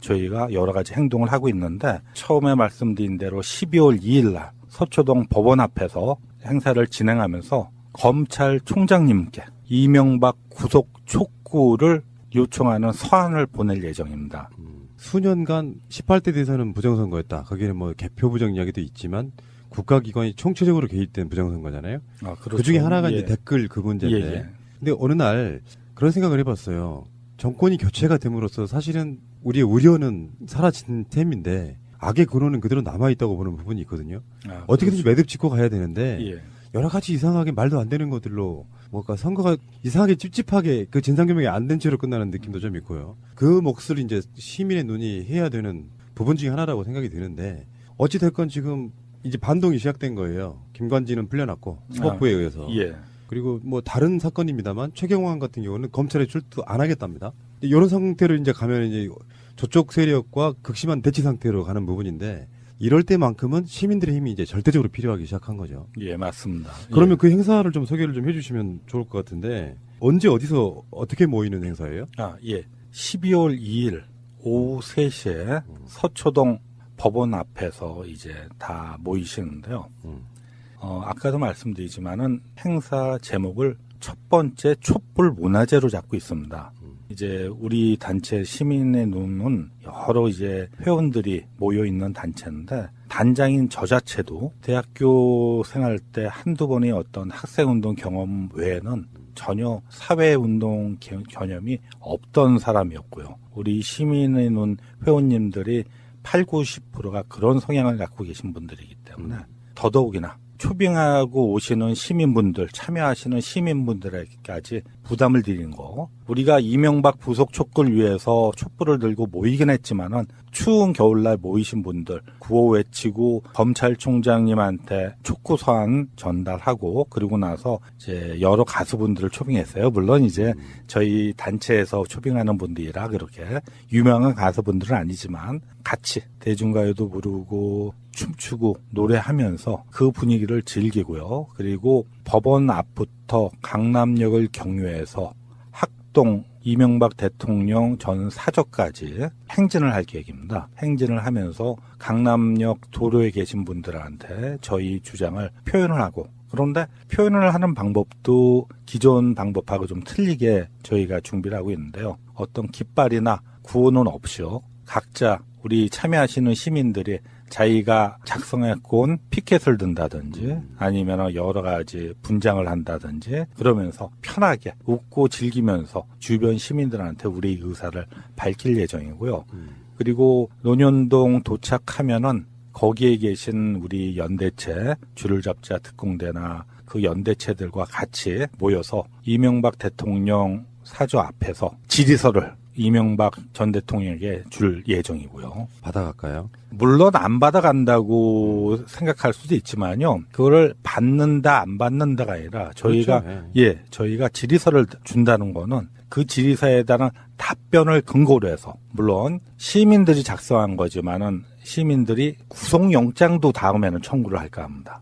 저희가 여러 가지 행동을 하고 있는데 처음에 말씀드린 대로 12월 2일 날 서초동 법원 앞에서 행사를 진행하면서 검찰총장님께 이명박 구속 촉구를 요청하는 서한을 보낼 예정입니다. 수년간 18대 대선은 부정선거였다. 거기는 뭐 개표 부정 이야기도 있지만 국가기관이 총체적으로 개입된 부정선거잖아요. 그렇죠. 그 중에 하나가 이제 댓글 그 문제인데. 근데 어느 날 그런 생각을 해봤어요. 정권이 교체가 됨으로써 사실은 우리의 우려는 사라진 셈인데 악의 근원은 그대로 남아있다고 보는 부분이 있거든요. 어떻게든지 그렇죠. 매듭 짓고 가야 되는데 여러 가지 이상하게 말도 안 되는 것들로 뭔가 선거가 이상하게 찝찝하게 그 진상규명이 안 된 채로 끝나는 느낌도 좀 있고요. 그 몫을 이제 시민의 눈이 해야 되는 부분 중에 하나라고 생각이 드는데 어찌됐건 지금 이제 반동이 시작된 거예요. 김관진은 풀려났고 수법부에 의해서. 그리고 뭐 다른 사건입니다만 최경환 같은 경우는 검찰에 출두 안 하겠답니다. 이런 상태로 이제 가면 이제 저쪽 세력과 극심한 대치 상태로 가는 부분인데 이럴 때만큼은 시민들의 힘이 이제 절대적으로 필요하기 시작한 거죠. 맞습니다. 그러면 그 행사를 좀 소개를 좀 해주시면 좋을 것 같은데 언제 어디서 어떻게 모이는 행사예요? 12월 2일 오후 3시에 서초동 법원 앞에서 이제 다 모이시는데요. 아까도 말씀드리지만은 행사 제목을 첫 번째 촛불 문화제로 잡고 있습니다. 이제 우리 단체 시민의 눈은 여러 이제 회원들이 모여 있는 단체인데 단장인 저 자체도 대학교 생활 때 한두 번의 어떤 학생운동 경험 외에는 전혀 사회운동 개념이 없던 사람이었고요. 우리 시민의 눈 회원님들이 80, 90%가 그런 성향을 갖고 계신 분들이기 때문에 더더욱이나 초빙하고 오시는 시민분들, 참여하시는 시민분들에게까지 부담을 드리는 거. 우리가 이명박 부속 촉구를 위해서 촛불을 들고 모이긴 했지만은 추운 겨울날 모이신 분들 구호 외치고 검찰총장님한테 촉구 서한 전달하고 그리고 나서 이제 여러 가수분들을 초빙했어요. 물론 이제 저희 단체에서 초빙하는 분들이라 그렇게 유명한 가수분들은 아니지만 같이 대중가요도 부르고 춤추고 노래하면서 그 분위기를 즐기고요. 그리고 법원 앞부터 강남역을 경유해서 학동 이명박 대통령 전 사저까지 행진을 할 계획입니다. 행진을 하면서 강남역 도로에 계신 분들한테 저희 주장을 표현을 하고, 그런데 표현을 하는 방법도 기존 방법하고 좀 틀리게 저희가 준비를 하고 있는데요. 어떤 깃발이나 구호는 없이요. 각자 우리 참여하시는 시민들이 자기가 작성해온 피켓을 든다든지 아니면 여러 가지 분장을 한다든지 그러면서 편하게 웃고 즐기면서 주변 시민들한테 우리 의사를 밝힐 예정이고요. 그리고 논현동 도착하면은 거기에 계신 우리 연대체, 줄을 잡자 특공대나 그 연대체들과 같이 모여서 이명박 대통령 사저 앞에서 질의서를 이명박 전 대통령에게 줄 예정이고요. 받아갈까요? 물론 안 받아간다고 생각할 수도 있지만요. 그거를 받는다 안 받는다가 아니라 저희가 그렇죠. 저희가 질의서를 준다는 거는 그 질의서에 대한 답변을 근거로 해서, 물론 시민들이 작성한 거지만은 시민들이 구속영장도 다음에는 청구를 할까 합니다.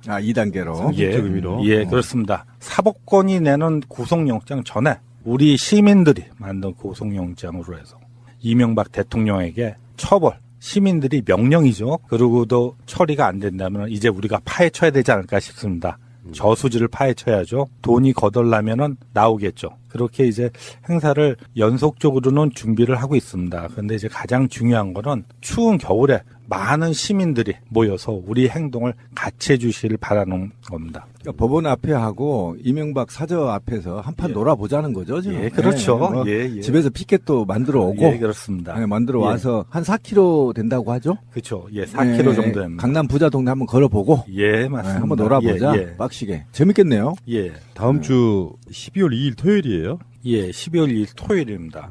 2단계로. 상식적 의미로. 예, 그렇습니다. 사법권이 내는 구속영장 전에 우리 시민들이 만든 구속영장으로 해서 이명박 대통령에게 처벌, 시민들이 명령이죠. 그러고도 처리가 안 된다면 이제 우리가 파헤쳐야 되지 않을까 싶습니다. 저수지를 파헤쳐야죠. 돈이 거덜나면은 나오겠죠. 그렇게 이제 행사를 연속적으로는 준비를 하고 있습니다. 그런데 이제 가장 중요한 거는 추운 겨울에 많은 시민들이 모여서 우리 행동을 같이 해주시길 바라는 겁니다. 그러니까 법원 앞에 하고 이명박 사저 앞에서 한판 놀아보자는 거죠, 지금. 예, 그렇죠. 뭐 집에서 피켓도 만들어 오고. 예, 그렇습니다. 만들어 와서 한 4km 된다고 하죠? 그렇죠. 예, 4km 정도 됩니다. 강남 부자 동네 한번 걸어보고. 예, 맞습니다. 한번 놀아보자. 빡시게. 재밌겠네요. 예. 다음 주 12월 2일 토요일이에요? 예, 12월 2일 토요일입니다.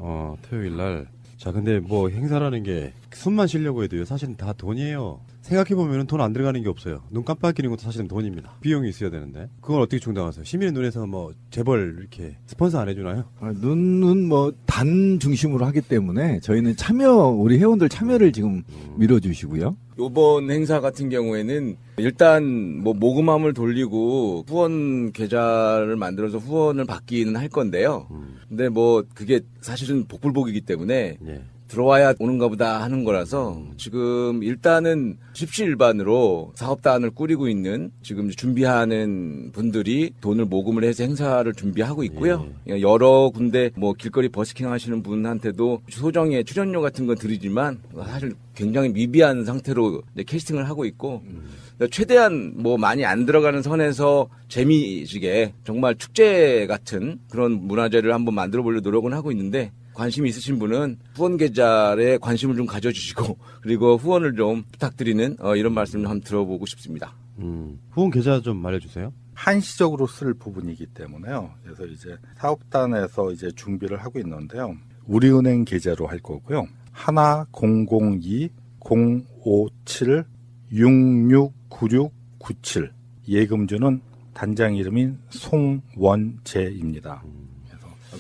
토요일 날. 자, 근데 뭐 행사라는 게 숨만 쉬려고 해도요. 사실은 다 돈이에요. 생각해보면 돈 안 들어가는 게 없어요. 눈 깜빡이는 것도 사실은 돈입니다. 비용이 있어야 되는데. 그걸 어떻게 충당하세요? 시민의 눈에서 뭐 재벌 이렇게 스폰서 안 해주나요? 눈은 뭐 단 중심으로 하기 때문에 저희는 우리 회원들 참여를 지금 밀어주시고요. 요번 행사 같은 경우에는 일단 뭐 모금함을 돌리고 후원 계좌를 만들어서 후원을 받기는 할 건데요. 근데 뭐 그게 사실은 복불복이기 때문에 들어와야 오는가 보다 하는 거라서 지금 일단은 십시일반으로 사업단을 꾸리고 있는 지금 준비하는 분들이 돈을 모금을 해서 행사를 준비하고 있고요. 여러 군데 뭐 길거리 버스킹 하시는 분한테도 소정의 출연료 같은 건 드리지만 사실 굉장히 미비한 상태로 이제 캐스팅을 하고 있고 최대한 뭐 많이 안 들어가는 선에서 재미지게 정말 축제 같은 그런 문화제를 한번 만들어 보려고 노력은 하고 있는데 관심이 있으신 분은 후원 계좌에 관심을 좀 가져주시고 그리고 후원을 좀 부탁드리는 이런 말씀을 한번 들어보고 싶습니다. 후원 계좌 좀 알려주세요. 한시적으로 쓸 부분이기 때문에요. 그래서 이제 사업단에서 이제 준비를 하고 있는데요. 우리은행 계좌로 할 거고요. 1002-057-669697 예금주는 단장 이름인 송원재입니다.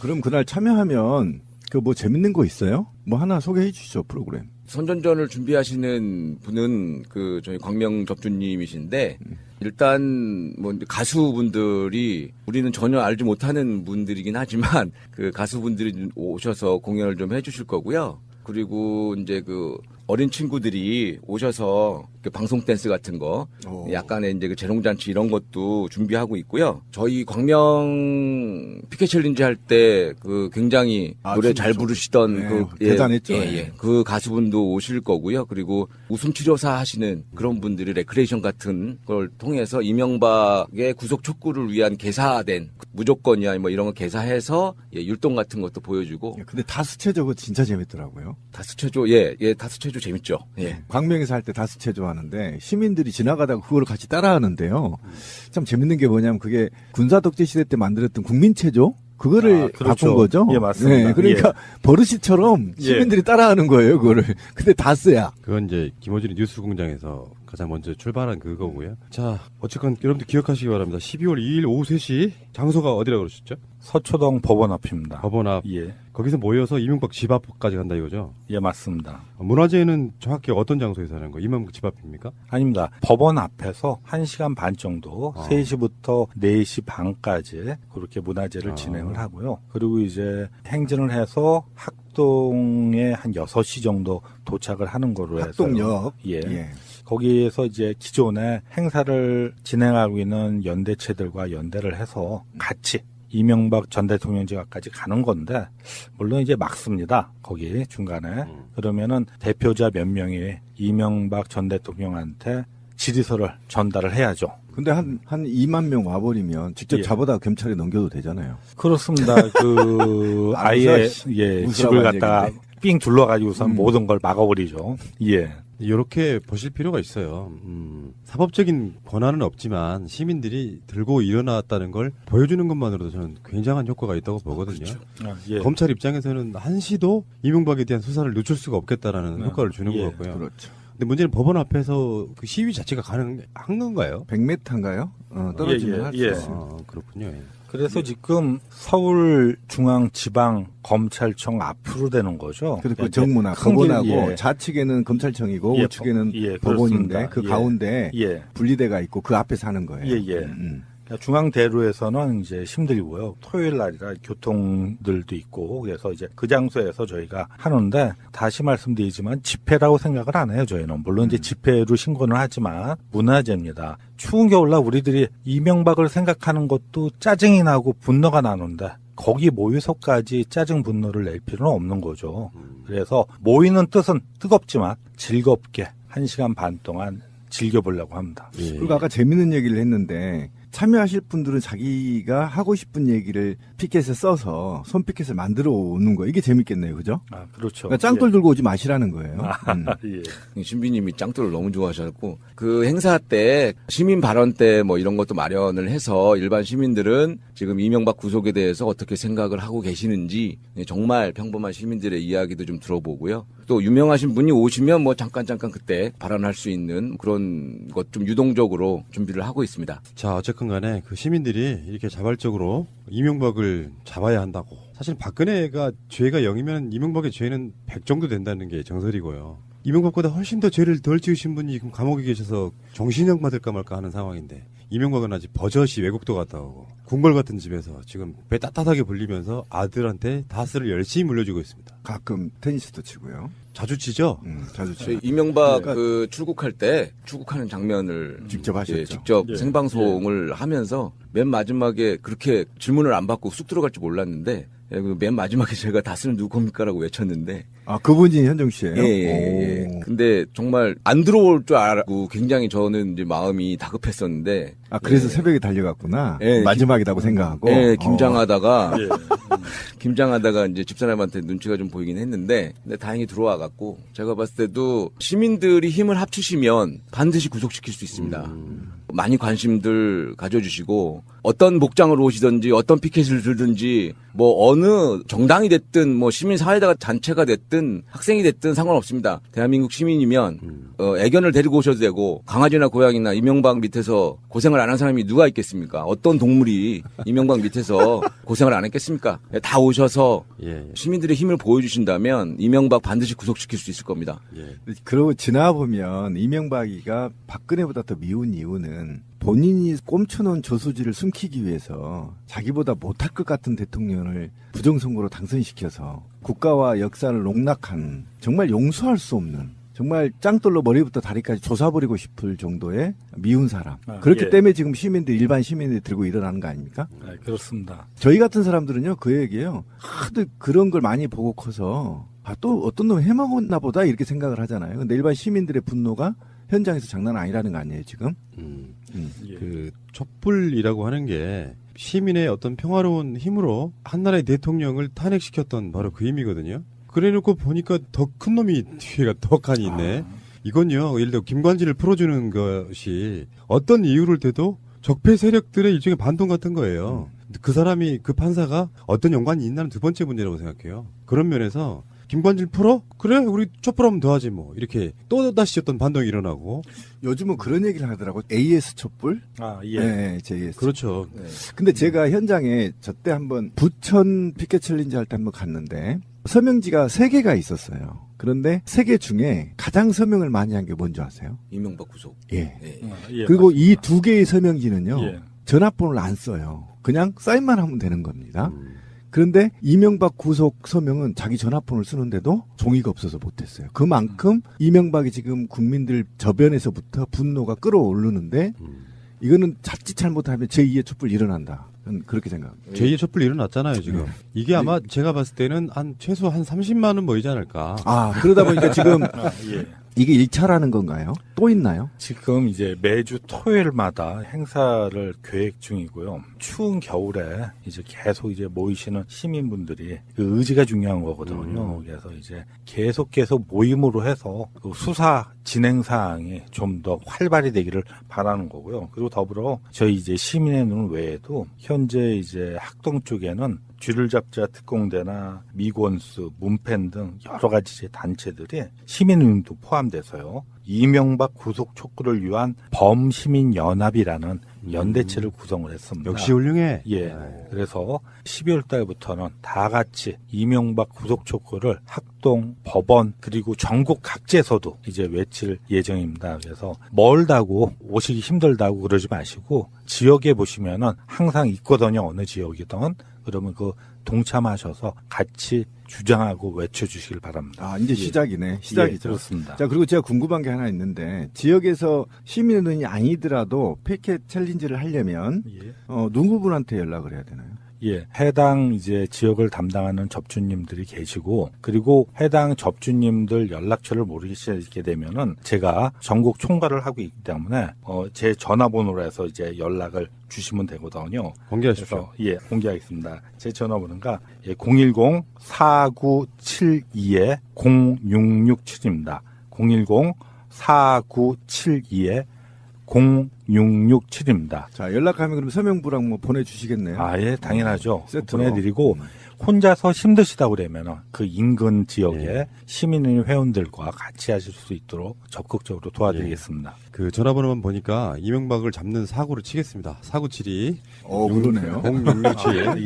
그럼 그날 참여하면 뭐 재밌는 거 있어요? 뭐 하나 소개해 주시죠, 프로그램. 선전전을 준비하시는 분은 저희 광명 접주님이신데 일단 뭐 가수분들이 우리는 전혀 알지 못하는 분들이긴 하지만 그 가수분들이 오셔서 공연을 좀 해주실 거고요. 그리고 이제 어린 친구들이 오셔서 방송 댄스 같은 거, 약간의 이제 재롱잔치 이런 것도 준비하고 있고요. 저희 광명 피켓 챌린지 할 때 굉장히 노래 잘 부르시던 대단했죠. 그 가수분도 오실 거고요. 그리고 웃음 치료사 하시는 그런 분들이 레크레이션 같은 걸 통해서 이명박의 구속 촉구를 위한 개사된 무조건이야 뭐 이런 거 개사해서 율동 같은 것도 보여주고. 근데 다수체조 그거 진짜 재밌더라고요. 다수체조 다수체조 재밌죠. 예. 광명에서 할 때 다수체조 하는데 시민들이 지나가다가 그걸 같이 따라하는데요. 참 재밌는 게 뭐냐면 그게 군사 독재 시대 때 만들었던 국민체조 그거를 그렇죠. 바꾼 거죠. 예, 맞습니다. 네, 그러니까 버릇이처럼 시민들이 따라하는 거예요, 그거를. 근데 다스야. 그건 이제 김어준이 뉴스공장에서 가장 먼저 출발한 그거고요. 자, 어쨌건 여러분들 기억하시기 바랍니다. 12월 2일 오후 3시 장소가 어디라고 그러셨죠? 서초동 법원 앞입니다. 법원 앞. 예. 거기서 모여서 이명박 집 앞까지 간다 이거죠? 예, 맞습니다. 문화제는 정확히 어떤 장소에서 하는 거예요? 이명박 집 앞입니까? 아닙니다. 법원 앞에서 1시간 반 정도 3시부터 4시 반까지 그렇게 문화제를 진행을 하고요. 그리고 이제 행진을 해서 학동에 한 6시 정도 도착을 하는 거로 해서 학동역. 예. 거기에서 이제 기존에 행사를 진행하고 있는 연대체들과 연대를 해서 같이 이명박 전 대통령 집 앞까지 가는 건데, 물론 이제 막습니다. 거기 중간에. 그러면은 대표자 몇 명이 이명박 전 대통령한테 질의서를 전달을 해야죠. 근데 한 2만 명 와버리면 직접 잡아다 경찰에 넘겨도 되잖아요. 그렇습니다. 아예, 집을 갖다가 삥 둘러가지고선 모든 걸 막아버리죠. 예. 이렇게 보실 필요가 있어요. 사법적인 권한은 없지만 시민들이 들고 일어났다는 걸 보여주는 것만으로도 저는 굉장한 효과가 있다고 보거든요. 그렇죠. 검찰 입장에서는 한시도 이명박에 대한 수사를 늦출 수가 없겠다라는 효과를 주는 것 같고요. 그렇죠. 근데 문제는 법원 앞에서 그 시위 자체가 가능한 건가요? 100m인가요? 떨어지면 할 수 있어요. 그렇군요. 그래서 지금 서울중앙지방검찰청 앞으로 되는 거죠. 그리고 정문화 법원하고 좌측에는 검찰청이고 우측에는 법원인데 그렇습니다. 그 가운데 분리대가 있고 그 앞에 사는 거예요. 중앙대로에서는 이제 힘들고요. 토요일 날이라 교통들도 있고 그래서 이제 그 장소에서 저희가 하는데 다시 말씀드리지만 집회라고 생각을 안 해요. 저희는 물론 이제 집회로 신고는 하지만 문화제입니다. 추운 겨울날 우리들이 이명박을 생각하는 것도 짜증이 나고 분노가 나는데 거기 모여서까지 짜증 분노를 낼 필요는 없는 거죠. 그래서 모이는 뜻은 뜨겁지만 즐겁게 1시간 반 동안 즐겨보려고 합니다. 그리고 아까 재밌는 얘기를 했는데 참여하실 분들은 자기가 하고 싶은 얘기를 피켓에 써서 손피켓을 만들어 오는 거 이게 재밌겠네요, 그죠? 그렇죠. 그러니까 짱돌 들고 오지 마시라는 거예요. 신비님이 짱돌을 너무 좋아하셨고 그 행사 때 시민 발언 때 뭐 이런 것도 마련을 해서 일반 시민들은 지금 이명박 구속에 대해서 어떻게 생각을 하고 계시는지 정말 평범한 시민들의 이야기도 좀 들어보고요. 또 유명하신 분이 오시면 뭐 잠깐 그때 발언할 수 있는 그런 것 좀 유동적으로 준비를 하고 있습니다. 자, 어쨌건 간에 그 시민들이 이렇게 자발적으로 이명박을 잡아야 한다고. 사실 박근혜가 죄가 0이면 이명박의 죄는 100 정도 된다는 게 정설이고요. 이명박보다 훨씬 더 죄를 덜 지으신 분이 지금 감옥에 계셔서 정신형 받을까 말까 하는 상황인데 이명박은 아직 버젓이 외국도 갔다 오고 궁궐 같은 집에서 지금 배 따뜻하게 불리면서 아들한테 다스를 열심히 물려주고 있습니다. 가끔 테니스도 치고요. 자주 치죠? 자주 치죠. 이명박 그 출국할 때 출국하는 장면을 직접 하셨죠. 직접 생방송을 하면서 맨 마지막에 그렇게 질문을 안 받고 쑥 들어갈 줄 몰랐는데 맨 마지막에 제가 다스는 누구 겁니까라고 외쳤는데 그분이 현정 씨예요? 예. 근데 정말 안 들어올 줄 알고 굉장히 저는 이제 마음이 다급했었는데 그래서 새벽에 달려갔구나. 마지막이라고 생각하고. 김장하다가 이제 집사람한테 눈치가 좀 보이긴 했는데 근데 다행히 들어와 갖고 제가 봤을 때도 시민들이 힘을 합치시면 반드시 구속시킬 수 있습니다. 많이 관심들 가져주시고 어떤 복장으로 오시든지 어떤 피켓을 들든지 뭐 어느 정당이 됐든 뭐 시민사회가 단체가 됐든 학생이 됐든 상관없습니다. 대한민국 시민이면 애견을 데리고 오셔도 되고 강아지나 고양이나 이명박 밑에서 고생을 안 한 사람이 누가 있겠습니까? 어떤 동물이 이명박 밑에서 고생을 안 했겠습니까? 다 오셔서 시민들의 힘을 보여주신다면 이명박 반드시 구속시킬 수 있을 겁니다. 그러고 지나보면 이명박이가 박근혜보다 더 미운 이유는 본인이 꼼쳐놓은 저수지를 숨기기 위해서 자기보다 못할 것 같은 대통령을 부정선거로 당선시켜서 국가와 역사를 농락한 정말 용서할 수 없는 정말 짱돌로 머리부터 다리까지 조사버리고 싶을 정도의 미운 사람. 그렇기 때문에 지금 일반 시민들이 들고 일어나는 거 아닙니까? 그렇습니다. 저희 같은 사람들은요, 그 얘기예요. 하도 그런 걸 많이 보고 커서 또 어떤 놈 해먹었나 보다 이렇게 생각을 하잖아요. 근데 일반 시민들의 분노가 현장에서 장난 아니라는 거 아니에요, 지금? 그 촛불이라고 하는 게 시민의 어떤 평화로운 힘으로 한 나라의 대통령을 탄핵시켰던 바로 그 힘이거든요. 그래놓고 보니까 더 큰 놈이 뒤에가 더 칸이 있네. 이건요, 예를 들어 김관진을 풀어주는 것이 어떤 이유를 대도 적폐 세력들의 일종의 반동 같은 거예요. 그 사람이, 그 판사가 어떤 연관이 있나는 두 번째 문제라고 생각해요. 그런 면에서 김관진 풀어? 그래, 우리 촛불하면 더 하지 뭐. 이렇게 또다시 어떤 반동이 일어나고. 요즘은 그런 얘기를 하더라고. AS 촛불? 예. 네, JS. 그렇죠. 네. 근데 제가 현장에 저때 한번 부천 피켓 챌린지 할 때 한번 갔는데 서명지가 3개가 있었어요. 그런데 3개 중에 가장 서명을 많이 한 게 뭔지 아세요? 이명박 구속. 예. 예, 그리고 이 2개의 서명지는요. 예. 전화번호를 안 써요. 그냥 사인만 하면 되는 겁니다. 그런데 이명박 구속 서명은 자기 전화번호를 쓰는데도 종이가 없어서 못했어요. 그만큼 이명박이 지금 국민들 저변에서부터 분노가 끌어오르는데 이거는 자칫 잘못하면 제2의 촛불 일어난다. 저는 그렇게 생각합니다. 제2의 촛불 일어났잖아요, 지금. 이게 아마 제가 봤을 때는 최소 한 30만 원 모이지 않을까. 그러다 보니까 지금 예. 이게 1차라는 건가요? 또 있나요? 지금 이제 매주 토요일마다 행사를 계획 중이고요. 추운 겨울에 이제 계속 이제 모이시는 시민분들이 그 의지가 중요한 거거든요. 그래서 이제 계속 모임으로 해서 그 수사 진행 사항이 좀 더 활발히 되기를 바라는 거고요. 그리고 더불어 저희 이제 시민의 눈 외에도 현재 이제 학동 쪽에는 쥐를 잡자 특공대나 미권수, 문펜 등 여러 가지 이제 단체들이 시민운동도 포함돼서요. 이명박 구속 촉구를 위한 범시민연합이라는 연대체를 구성을 했습니다. 역시 훌륭해. 예. 그래서 12월 달부터는 다 같이 이명박 구속 촉구를 학동, 법원, 그리고 전국 각지에서도 이제 외칠 예정입니다. 그래서 멀다고 오시기 힘들다고 그러지 마시고 지역에 보시면은 항상 있거든요. 어느 지역이든. 그러면 그 동참하셔서 같이 주장하고 외쳐주시길 바랍니다. 이제 시작이네. 시작이죠. 예, 그렇습니다. 자, 그리고 제가 궁금한 게 하나 있는데, 지역에서 시민의 눈이 아니더라도 피켓 챌린지를 하려면, 누구분한테 연락을 해야 되나요? 예, 해당 이제 지역을 담당하는 접주님들이 계시고, 그리고 해당 접주님들 연락처를 모르시게 되면은 제가 전국 총괄을 하고 있기 때문에 제 전화번호로 해서 이제 연락을 주시면 되거든요. 공개하십시오. 예, 공개하겠습니다. 제 전화번호가 010-4972-0667입니다. 010-4972-0667입니다. 자, 연락하면 그럼 서명부랑 뭐 보내주시겠네요? 예, 당연하죠. 세트로. 보내드리고, 혼자서 힘드시다고 그러면 그 인근 지역의 시민의 회원들과 같이 하실 수 있도록 적극적으로 도와드리겠습니다. 그 전화번호만 보니까 이명박을 잡는 사고를 치겠습니다. 4972. 그러네요. 0667.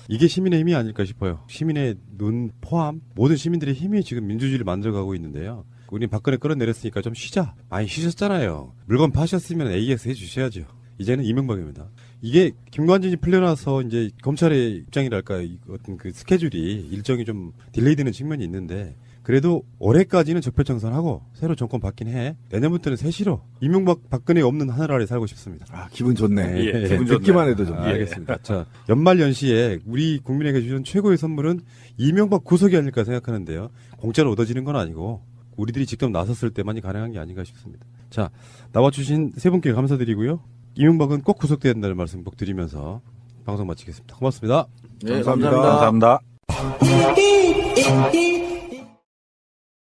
이게 시민의 힘이 아닐까 싶어요. 시민의 눈 포함 모든 시민들의 힘이 지금 민주주의를 만들어가고 있는데요. 우리 박근혜 끌어내렸으니까 좀 쉬자. 많이 쉬셨잖아요. 물건 파셨으면 AS 해주셔야죠. 이제는 이명박입니다. 이게 김관진이 풀려나서 이제 검찰의 입장이랄까 어떤 그 스케줄이 일정이 좀 딜레이되는 측면이 있는데 그래도 올해까지는 적폐청산하고 새로 정권 받긴 해. 내년부터는 새시로 이명박 박근혜 없는 하늘 아래 살고 싶습니다. 기분 좋네. 예, 기분 듣기만 해도 좋네. 알겠습니다. 자, 연말 연시에 우리 국민에게 주는 최고의 선물은 이명박 구속이 아닐까 생각하는데요. 공짜로 얻어지는 건 아니고 우리들이 직접 나섰을 때만이 가능한 게 아닌가 싶습니다. 자, 나와주신 세 분께 감사드리고요. 이명박은 꼭 구속돼야 된다는 말씀 꼭 드리면서 방송 마치겠습니다. 고맙습니다. 네, 감사합니다.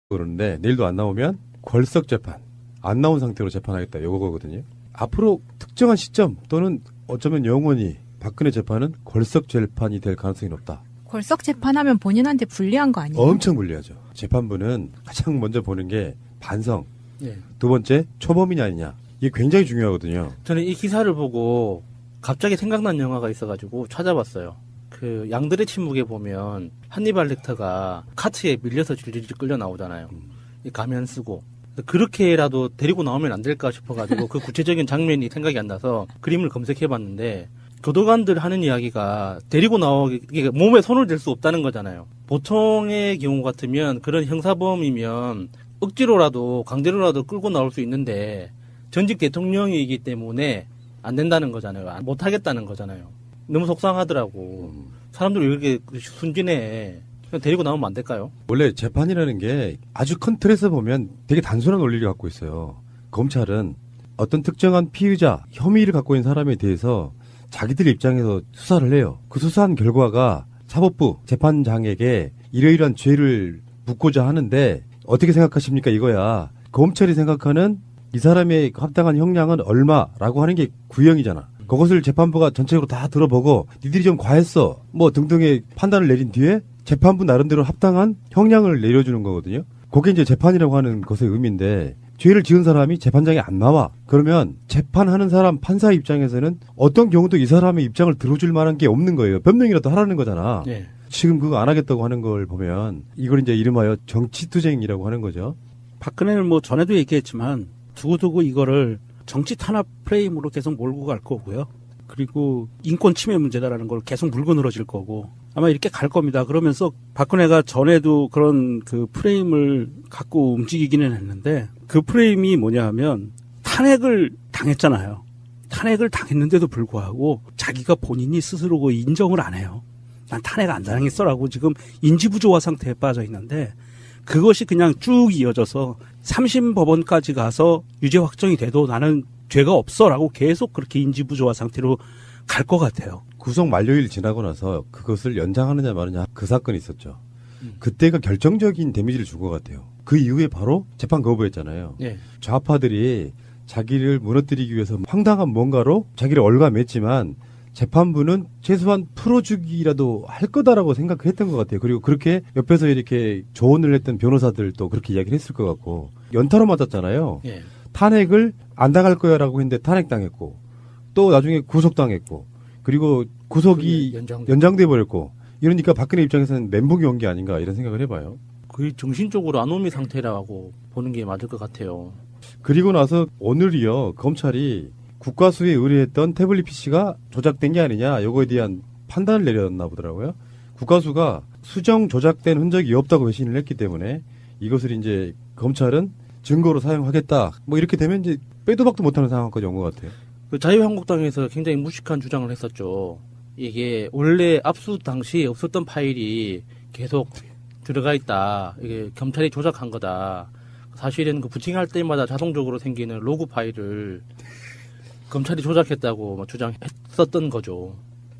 그런데 내일도 안 나오면 궐석 재판, 안 나온 상태로 재판하겠다 요거거든요. 앞으로 특정한 시점 또는 어쩌면 영원히 박근혜 재판은 궐석 재판이 될 가능성이 높다. 궐석 재판하면 본인한테 불리한 거 아니에요? 엄청 불리하죠. 재판부는 가장 먼저 보는 게 반성. 예. 두 번째 초범이냐 아니냐. 이게 굉장히 중요하거든요. 저는 이 기사를 보고 갑자기 생각난 영화가 있어가지고 찾아봤어요. 그 양들의 침묵에 보면 한니발 렉터가 카트에 밀려서 질질 끌려 나오잖아요. 이 가면 쓰고. 그렇게라도 데리고 나오면 안 될까 싶어가지고 그 구체적인 장면이 생각이 안 나서 그림을 검색해봤는데 교도관들 하는 이야기가 데리고 나오기 몸에 손을 댈 수 없다는 거잖아요. 보통의 경우 같으면 그런 형사범이면 억지로라도 강제로라도 끌고 나올 수 있는데 전직 대통령이기 때문에 안 된다는 거잖아요. 못 하겠다는 거잖아요. 너무 속상하더라고. 사람들 왜 이렇게 순진해. 그냥 데리고 나오면 안 될까요? 원래 재판이라는 게 아주 큰 틀에서 보면 되게 단순한 원리를 갖고 있어요. 검찰은 어떤 특정한 피의자, 혐의를 갖고 있는 사람에 대해서 자기들 입장에서 수사를 해요. 그 수사한 결과가 사법부 재판장에게 이러이러한 죄를 묻고자 하는데 어떻게 생각하십니까 이거야. 검찰이 생각하는 이 사람의 합당한 형량은 얼마라고 하는 게 구형이잖아. 그것을 재판부가 전체적으로 다 들어보고 니들이 좀 과했어 뭐 등등의 판단을 내린 뒤에 재판부 나름대로 합당한 형량을 내려주는 거거든요. 그게 이제 재판이라고 하는 것의 의미인데 죄를 지은 사람이 재판장에 안 나와. 그러면 재판하는 사람 판사 입장에서는 어떤 경우도 이 사람의 입장을 들어줄 만한 게 없는 거예요. 변명이라도 하라는 거잖아. 네. 지금 그거 안 하겠다고 하는 걸 보면 이걸 이제 이름하여 정치투쟁이라고 하는 거죠. 박근혜는 뭐 전에도 얘기했지만 두고두고 이거를 정치 탄압 프레임으로 계속 몰고 갈 거고요. 그리고 인권 침해 문제다라는 걸 계속 물고 늘어질 거고 아마 이렇게 갈 겁니다. 그러면서 박근혜가 전에도 그런 그 프레임을 갖고 움직이기는 했는데 그 프레임이 뭐냐 하면 탄핵을 당했잖아요. 탄핵을 당했는데도 불구하고 자기가 본인이 스스로 인정을 안 해요. 난 탄핵 안 당했어라고 지금 인지부조화 상태에 빠져 있는데 그것이 그냥 쭉 이어져서 3심 법원까지 가서 유죄 확정이 돼도 나는 죄가 없어라고 계속 그렇게 인지부조화 상태로 갈 것 같아요. 구속 만료일 지나고 나서 그것을 연장하느냐 마느냐 그 사건이 있었죠. 그때가 결정적인 데미지를 준 것 같아요. 그 이후에 바로 재판 거부했잖아요. 네. 좌파들이 자기를 무너뜨리기 위해서 황당한 뭔가로 자기를 얽어맸지만 재판부는 최소한 풀어주기라도 할 거다라고 생각했던 것 같아요. 그리고 그렇게 옆에서 이렇게 조언을 했던 변호사들도 그렇게 이야기를 했을 것 같고 연타로 맞았잖아요. 예. 탄핵을 안 당할 거야라고 했는데 탄핵당했고 또 나중에 구속당했고 그리고 구속이 연장돼 버렸고 이러니까 박근혜 입장에서는 멘붕이 온 게 아닌가 이런 생각을 해봐요. 거의 정신적으로 아노미 상태라고 보는 게 맞을 것 같아요. 그리고 나서 오늘이요 검찰이 국과수에 의뢰했던 태블릿 PC가 조작된 게 아니냐 요거에 대한 판단을 내렸나 보더라고요. 국과수가 수정 조작된 흔적이 없다고 회신을 했기 때문에 이것을 이제 검찰은 증거로 사용하겠다. 뭐 이렇게 되면 이제 빼도 박도 못하는 상황까지 온 것 같아요. 그 자유한국당에서 굉장히 무식한 주장을 했었죠. 이게 원래 압수 당시 없었던 파일이 계속 들어가 있다. 이게 검찰이 조작한 거다. 사실은 그 부팅할 때마다 자동적으로 생기는 로그 파일을 검찰이 조작했다고 주장했었던 거죠.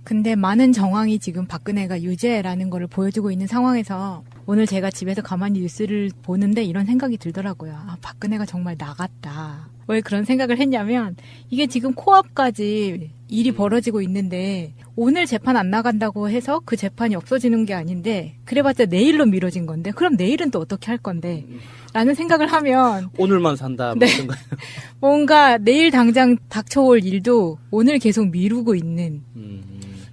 근데 많은 정황이 지금 박근혜가 유죄라는 거를 보여주고 있는 상황에서 오늘 제가 집에서 가만히 뉴스를 보는데 이런 생각이 들더라고요. 아, 박근혜가 정말 나갔다. 왜 그런 생각을 했냐면 이게 지금 코앞까지 일이 벌어지고 있는데 오늘 재판 안 나간다고 해서 그 재판이 없어지는 게 아닌데 그래봤자 내일로 미뤄진 건데 그럼 내일은 또 어떻게 할 건데 라는 생각을 하면 오늘만 산다. 네. 뭔가 내일 당장 닥쳐올 일도 오늘 계속 미루고 있는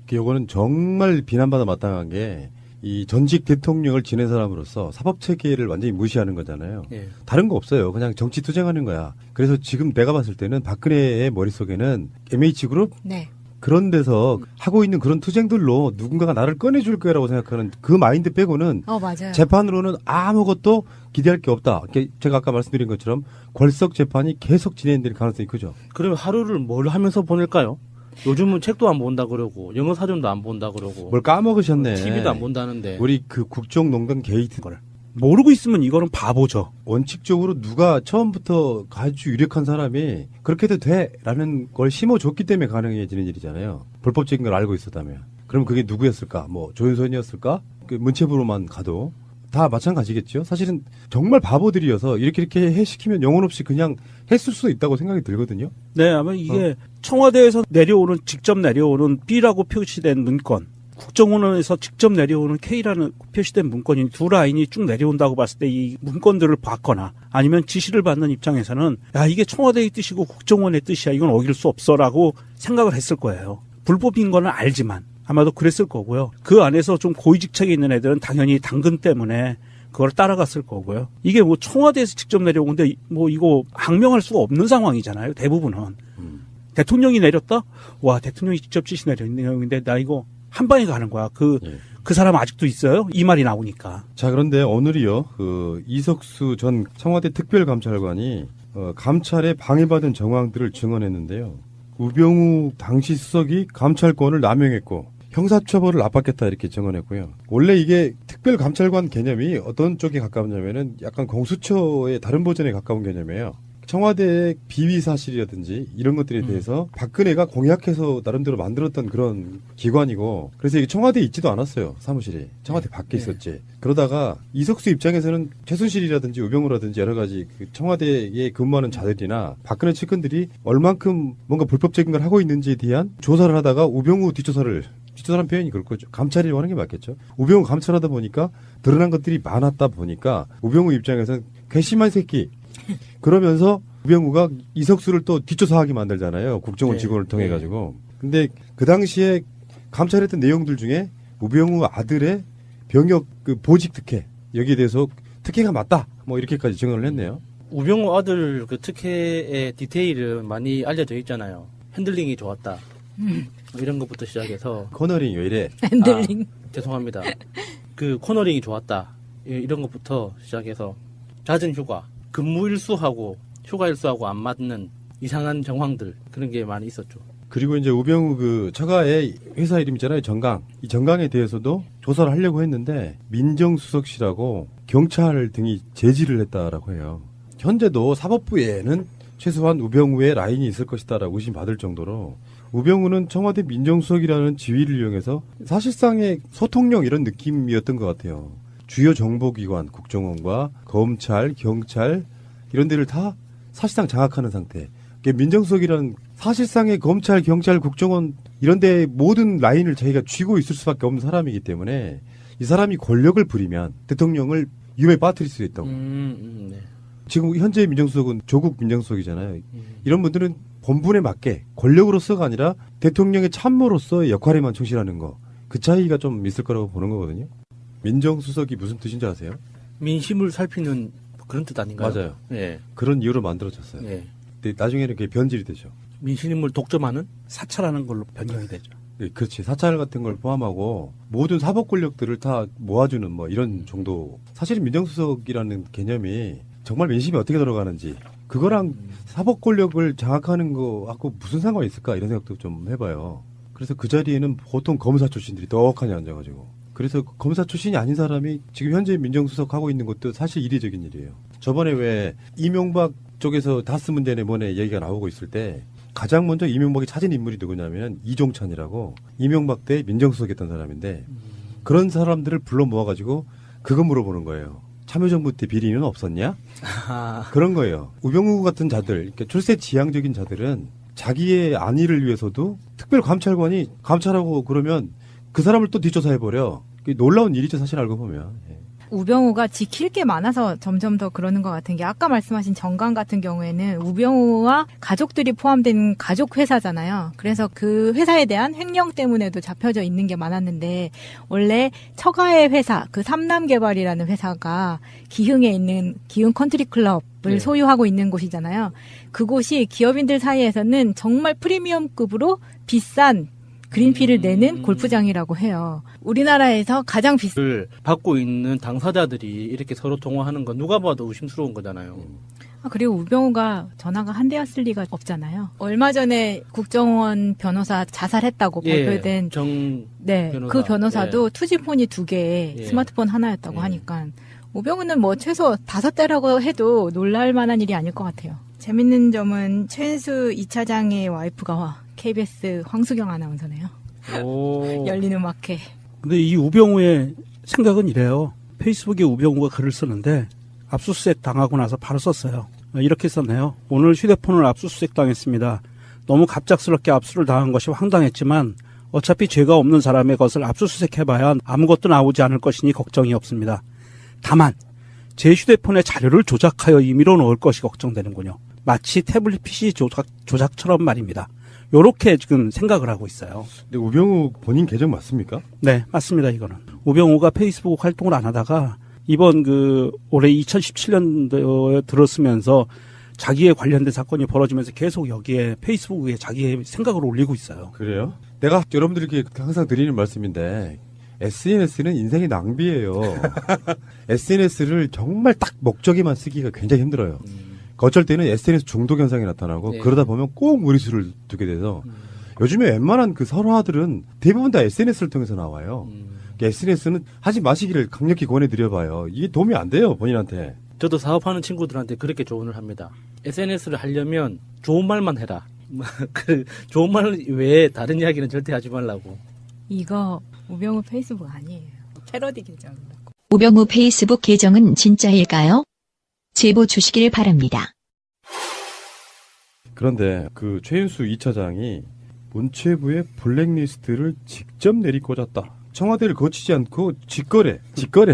이거는 정말 비난받아 마땅한 게 이 전직 대통령을 지낸 사람으로서 사법체계를 완전히 무시하는 거잖아요. 예. 다른 거 없어요. 그냥 정치 투쟁하는 거야. 그래서 지금 내가 봤을 때는 박근혜의 머릿속에는 MH그룹 네. 그런 데서 하고 있는 그런 투쟁들로 누군가가 나를 꺼내줄 거라고 생각하는 그 마인드 빼고는 맞아요. 재판으로는 아무것도 기대할 게 없다. 제가 아까 말씀드린 것처럼 궐석 재판이 계속 진행될 가능성이 크죠. 그러면 하루를 뭘 하면서 보낼까요? 요즘은 책도 안 본다 그러고 영어 사전도 안 본다 그러고 뭘 까먹으셨네. TV도 안 본다는데. 우리 그 국정농단 게이트 걸 모르고 있으면 이거는 바보죠. 원칙적으로 누가 처음부터 아주 유력한 사람이 그렇게 해도 돼라는 걸 심어줬기 때문에 가능해지는 일이잖아요. 불법적인 걸 알고 있었다면. 그럼 그게 누구였을까? 뭐 조윤선이었을까? 그 문체부로만 가도 다 마찬가지겠죠. 사실은 정말 바보들이어서 이렇게 해시키면 영혼 없이 그냥 했을 수도 있다고 생각이 들거든요. 네, 아마 이게 청와대에서 직접 내려오는 B라고 표시된 문건, 국정원에서 직접 내려오는 K라는 표시된 문건이 두 라인이 쭉 내려온다고 봤을 때 이 문건들을 봤거나 아니면 지시를 받는 입장에서는 야, 이게 청와대의 뜻이고 국정원의 뜻이야. 이건 어길 수 없어라고 생각을 했을 거예요. 불법인 거는 알지만 아마도 그랬을 거고요. 그 안에서 좀 고위직책에 있는 애들은 당연히 당근 때문에 그걸 따라갔을 거고요. 이게 뭐 청와대에서 직접 내려온 건데 뭐 이거 항명할 수가 없는 상황이잖아요. 대부분은. 대통령이 내렸다? 와, 대통령이 직접 지시 내렸는데 나 이거 한 방에 가는 거야. 그 사람 아직도 있어요? 이 말이 나오니까. 자, 그런데 오늘이요. 이석수 전 청와대 특별감찰관이 감찰에 방해받은 정황들을 증언했는데요. 우병우 당시 수석이 감찰권을 남용했고 형사처벌을 압박했다 이렇게 증언했고요. 원래 이게 특별감찰관 개념이 어떤 쪽에 가까우냐면은 약간 공수처의 다른 버전에 가까운 개념이에요. 청와대의 비위 사실이라든지 이런 것들에 대해서 박근혜가 공약해서 나름대로 만들었던 그런 기관이고, 그래서 이게 청와대에 있지도 않았어요. 사무실이 청와대 밖에 있었지. 그러다가 이석수 입장에서는 최순실이라든지 우병우라든지 여러 가지 그 청와대에 근무하는 자들이나 박근혜 측근들이 얼만큼 뭔가 불법적인 걸 하고 있는지에 대한 조사를 하다가 우병우 뒷조사란 표현이 그럴 거죠. 감찰이라고 하는 게 맞겠죠. 우병우 감찰하다 보니까 드러난 것들이 많았다 보니까 우병우 입장에서는 괘씸한 새끼. 그러면서 우병우가 이석수를 또 뒷조사하게 만들잖아요. 국정원 직원을 통해 가지고. 근데 그 당시에 감찰했던 내용들 중에 우병우 아들의 병역 그 보직 특혜, 여기에 대해서 특혜가 맞다, 뭐 이렇게까지 증언을 했네요. 우병우 아들 그 특혜의 디테일은 많이 알려져 있잖아요. 핸들링이 좋았다. 뭐 이런 것부터 시작해서. 코너링이 왜 이래? 핸들링. 죄송합니다. 그 코너링이 좋았다. 이런 것부터 시작해서 잦은 휴가, 근무 일수하고 휴가 일수하고 안 맞는 이상한 정황들, 그런 게 많이 있었죠. 그리고 이제 우병우 그 처가의 회사 이름 있잖아요. 정강. 이 정강에 대해서도 조사를 하려고 했는데 민정수석실하고 경찰 등이 제지를 했다라고 해요. 현재도 사법부에는 최소한 우병우의 라인이 있을 것이다라고 의심받을 정도로 우병우는 청와대 민정수석이라는 지위를 이용해서 사실상의 소통령 이런 느낌이었던 것 같아요. 주요 정보기관, 국정원과 검찰, 경찰 이런 데를 다 사실상 장악하는 상태. 민정수석이라는 사실상의 검찰, 경찰, 국정원 이런 데 모든 라인을 자기가 쥐고 있을 수밖에 없는 사람이기 때문에 이 사람이 권력을 부리면 대통령을 위험에 빠뜨릴 수 있다고. 네. 지금 현재 민정수석은 조국 민정수석이잖아요. 이런 분들은 본분에 맞게 권력으로서가 아니라 대통령의 참모로서의 역할에만 충실하는 거. 그 차이가 좀 있을 거라고 보는 거거든요. 민정수석이 무슨 뜻인지 아세요? 민심을 살피는 그런 뜻 아닌가요? 맞아요. 예. 그런 이유로 만들어졌어요. 예. 근데 나중에는 그게 변질이 되죠. 민심을 독점하는? 사찰하는 걸로 변경이 되죠. 네, 그렇지. 사찰 같은 걸 포함하고 모든 사법 권력들을 다 모아주는 뭐 이런 정도. 사실은 민정수석이라는 개념이 정말 민심이 어떻게 돌아가는지 그거랑 사법 권력을 장악하는 거하고 무슨 상관이 있을까 이런 생각도 좀 해봐요. 그래서 그 자리에는 보통 검사 출신들이 떡하니 앉아가지고. 그래서 검사 출신이 아닌 사람이 지금 현재 민정수석 하고 있는 것도 사실 이례적인 일이에요. 저번에 왜 이명박 쪽에서 다스 문제네 뭐네 얘기가 나오고 있을 때 가장 먼저 이명박이 찾은 인물이 누구냐면 이종찬이라고 이명박 때 민정수석했던 사람인데 그런 사람들을 불러 모아가지고 그거 물어보는 거예요. 참여정부 때 비리는 없었냐? 그런 거예요. 우병우 같은 자들, 그러니까 출세 지향적인 자들은 자기의 안위를 위해서도 특별감찰관이 감찰하고 그러면 그 사람을 또 뒷조사해버려. 놀라운 일이죠, 사실 알고 보면. 예. 우병우가 지킬 게 많아서 점점 더 그러는 것 같은 게 아까 말씀하신 정강 같은 경우에는 우병우와 가족들이 포함된 가족 회사잖아요. 그래서 그 회사에 대한 횡령 때문에도 잡혀져 있는 게 많았는데 원래 처가의 회사, 그 삼남개발이라는 회사가 기흥에 있는 기흥 컨트리클럽을 소유하고 있는 곳이잖아요. 그곳이 기업인들 사이에서는 정말 프리미엄급으로 비싼 그린피를 내는 골프장이라고 해요. 우리나라에서 가장 비싼 받고 있는 당사자들이 이렇게 서로 통화하는 건 누가 봐도 의심스러운 거잖아요. 그리고 우병우가 전화가 한 대였을 리가 없잖아요. 얼마 전에 국정원 변호사 자살했다고 발표된 변호사. 그 변호사도 투지폰이 2개, 스마트폰 하나였다고 하니까 우병우는 뭐 최소 5대라고 해도 놀랄 만한 일이 아닐 것 같아요. 재밌는 점은 최은수 2차장의 와이프가 KBS 황수경 아나운서네요. 열린 음악회. 근데 이 우병우의 생각은 이래요. 페이스북에 우병우가 글을 쓰는데 압수수색 당하고 나서 바로 썼어요. 이렇게 썼네요. 오늘 휴대폰을 압수수색 당했습니다. 너무 갑작스럽게 압수를 당한 것이 황당했지만 어차피 죄가 없는 사람의 것을 압수수색해봐야 아무것도 나오지 않을 것이니 걱정이 없습니다. 다만 제 휴대폰에 자료를 조작하여 임의로 넣을 것이 걱정되는군요. 마치 태블릿 PC 조작처럼 말입니다. 요렇게 지금 생각을 하고 있어요. 근데 우병우 본인 계정 맞습니까? 네, 맞습니다. 이거는. 우병우가 페이스북 활동을 안 하다가 이번 올해 2017년도에 들었으면서 자기에 관련된 사건이 벌어지면서 계속 여기에 페이스북 위에 자기의 생각을 올리고 있어요. 그래요? 내가 여러분들에게 항상 드리는 말씀인데 SNS는 인생의 낭비예요. SNS를 정말 딱 목적에만 쓰기가 굉장히 힘들어요. 어쩔 때는 SNS 중독 현상이 나타나고 그러다 보면 꼭 무리수를 두게 돼서 요즘에 웬만한 그 설화들은 대부분 다 SNS를 통해서 나와요. SNS는 하지 마시기를 강력히 권해드려봐요. 이게 도움이 안 돼요, 본인한테. 저도 사업하는 친구들한테 그렇게 조언을 합니다. SNS를 하려면 좋은 말만 해라. 그 좋은 말 외에 다른 이야기는 절대 하지 말라고. 이거 우병우 페이스북 아니에요. 패러디 계정이라고. 우병우 페이스북 계정은 진짜일까요? 제보 주시길 바랍니다. 그런데 그 최윤수 2차장이 문체부의 블랙리스트를 직접 내리꽂았다. 청와대를 거치지 않고 직거래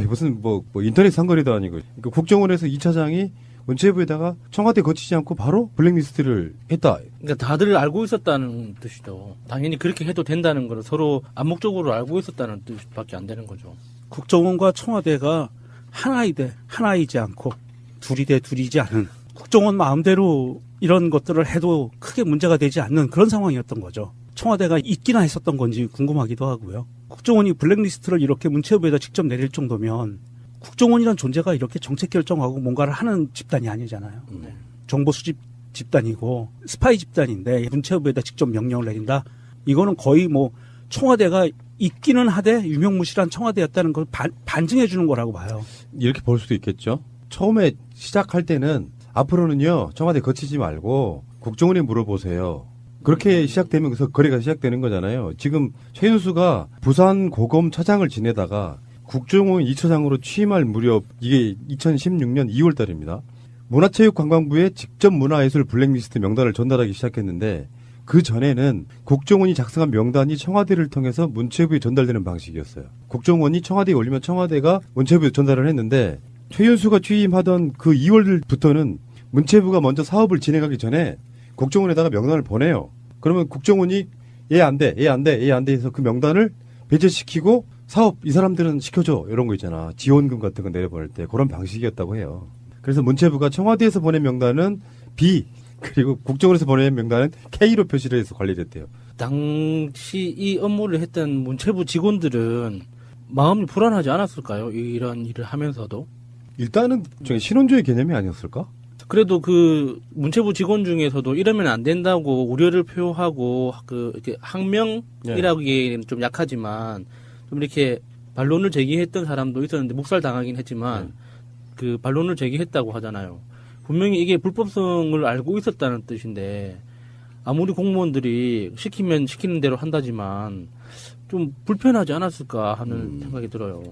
무슨 뭐 인터넷 상거래도 아니고 그러니까 국정원에서 2차장이 문체부에다가 청와대 거치지 않고 바로 블랙리스트를 했다. 그러니까 다들 알고 있었다는 뜻이죠. 당연히 그렇게 해도 된다는 걸 서로 암묵적으로 알고 있었다는 뜻밖에 안 되는 거죠. 국정원과 청와대가 하나이지 않고 둘이 돼 둘이지 않은 국정원 마음대로 이런 것들을 해도 크게 문제가 되지 않는 그런 상황이었던 거죠. 청와대가 있기나 했었던 건지 궁금하기도 하고요. 국정원이 블랙리스트를 이렇게 문체부에다 직접 내릴 정도면 국정원이란 존재가 이렇게 정책 결정하고 뭔가를 하는 집단이 아니잖아요. 정보 수집 집단이고 스파이 집단인데 문체부에다 직접 명령을 내린다? 이거는 거의 뭐 청와대가 있기는 하되 유명무실한 청와대였다는 걸 반증해 주는 거라고 봐요. 이렇게 볼 수도 있겠죠. 처음에 시작할 때는 앞으로는요 청와대 거치지 말고 국정원에 물어보세요. 그렇게 시작되면서 거래가 시작되는 거잖아요. 지금 최윤수가 부산 고검 차장을 지내다가 국정원 2차장으로 취임할 무렵 이게 2016년 2월 달입니다. 문화체육관광부에 직접 문화예술 블랙리스트 명단을 전달하기 시작했는데 그 전에는 국정원이 작성한 명단이 청와대를 통해서 문체부에 전달되는 방식이었어요. 국정원이 청와대에 올리면 청와대가 문체부에 전달을 했는데 최윤수가 취임하던 그 2월부터는 문체부가 먼저 사업을 진행하기 전에 국정원에다가 명단을 보내요. 그러면 국정원이 얘 안 돼 해서 그 명단을 배제시키고 사업 이 사람들은 시켜줘 이런 거 있잖아. 지원금 같은 거 내려보낼 때 그런 방식이었다고 해요. 그래서 문체부가 청와대에서 보낸 명단은 B 그리고 국정원에서 보낸 명단은 K로 표시를 해서 관리를 했대요. 당시 이 업무를 했던 문체부 직원들은 마음이 불안하지 않았을까요? 이런 일을 하면서도. 일단은 신원조의 개념이 아니었을까? 그래도 그 문체부 직원 중에서도 이러면 안 된다고 우려를 표하고 그 이렇게 항명이라기에는 좀 약하지만 좀 이렇게 반론을 제기했던 사람도 있었는데 묵살당하긴 했지만 그 반론을 제기했다고 하잖아요. 분명히 이게 불법성을 알고 있었다는 뜻인데 아무리 공무원들이 시키면 시키는 대로 한다지만 좀 불편하지 않았을까 하는 생각이 들어요.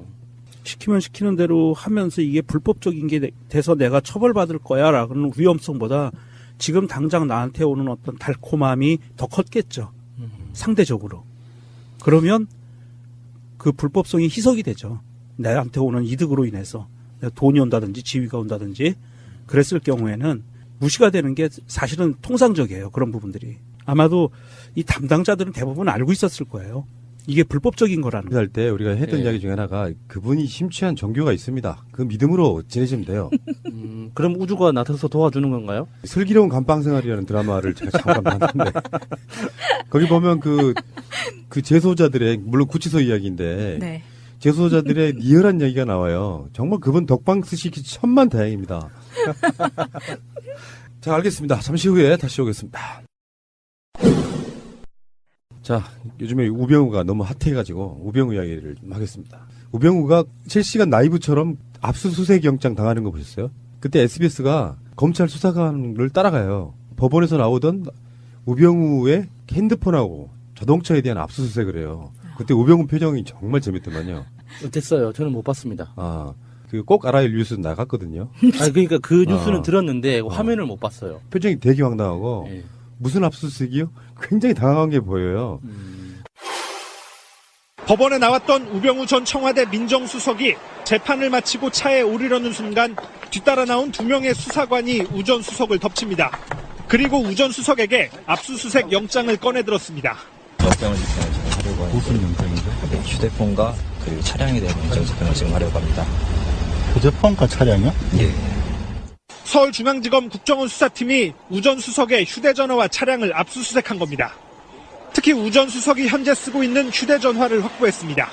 시키면 시키는 대로 하면서 이게 불법적인 게 돼서 내가 처벌받을 거야라는 위험성보다 지금 당장 나한테 오는 어떤 달콤함이 더 컸겠죠. 상대적으로. 그러면 그 불법성이 희석이 되죠. 나한테 오는 이득으로 인해서 돈이 온다든지 지위가 온다든지 그랬을 경우에는 무시가 되는 게 사실은 통상적이에요. 그런 부분들이. 아마도 이 담당자들은 대부분 알고 있었을 거예요. 이게 불법적인 거라는. 할 때 우리가 했던 이야기 중에 하나가 그분이 심취한 종교가 있습니다. 그 믿음으로 지내시면 돼요. 그럼 우주가 나서서 도와주는 건가요? 슬기로운 감방생활이라는 드라마를 제가 잠깐 봤는데 거기 보면 그 재소자들의 물론 구치소 이야기인데 네. 재소자들의 리얼한 얘기가 나와요. 정말 그분 덕방 쓰시기 천만 다행입니다. 자, 알겠습니다. 잠시 후에 다시 오겠습니다. 자, 요즘에 우병우가 너무 핫해가지고 우병우 이야기를 좀 하겠습니다. 우병우가 실시간 라이브처럼 압수수색 영장 당하는 거 보셨어요? 그때 SBS가 검찰 수사관을 따라가요. 법원에서 나오던 우병우의 핸드폰하고 자동차에 대한 압수수색을 해요. 그때 우병우 표정이 정말 재밌더만요. 어땠어요? 저는 못 봤습니다. 아, 그 꼭 알아야 뉴스 나갔거든요. 아, 그러니까 그 뉴스는 들었는데 화면을 못 봤어요. 표정이 되게 황당하고 무슨 압수수색이요? 굉장히 당황한 게 보여요. 법원에 나왔던 우병우 전 청와대 민정수석이 재판을 마치고 차에 오르려는 순간 뒤따라 나온 2명의 수사관이 우 전 수석을 덮칩니다. 그리고 우 전 수석에게 압수수색 영장을 꺼내들었습니다. 영장을 집행하려고 하는데 무슨 영장이죠? 휴대폰과 그 차량에 대한 영장 집행을 지금 하려고 합니다. 휴대폰과 차량이요? 예. 서울중앙지검 국정원 수사팀이 우 전 수석의 휴대전화와 차량을 압수수색한 겁니다. 특히 우 전 수석이 현재 쓰고 있는 휴대전화를 확보했습니다.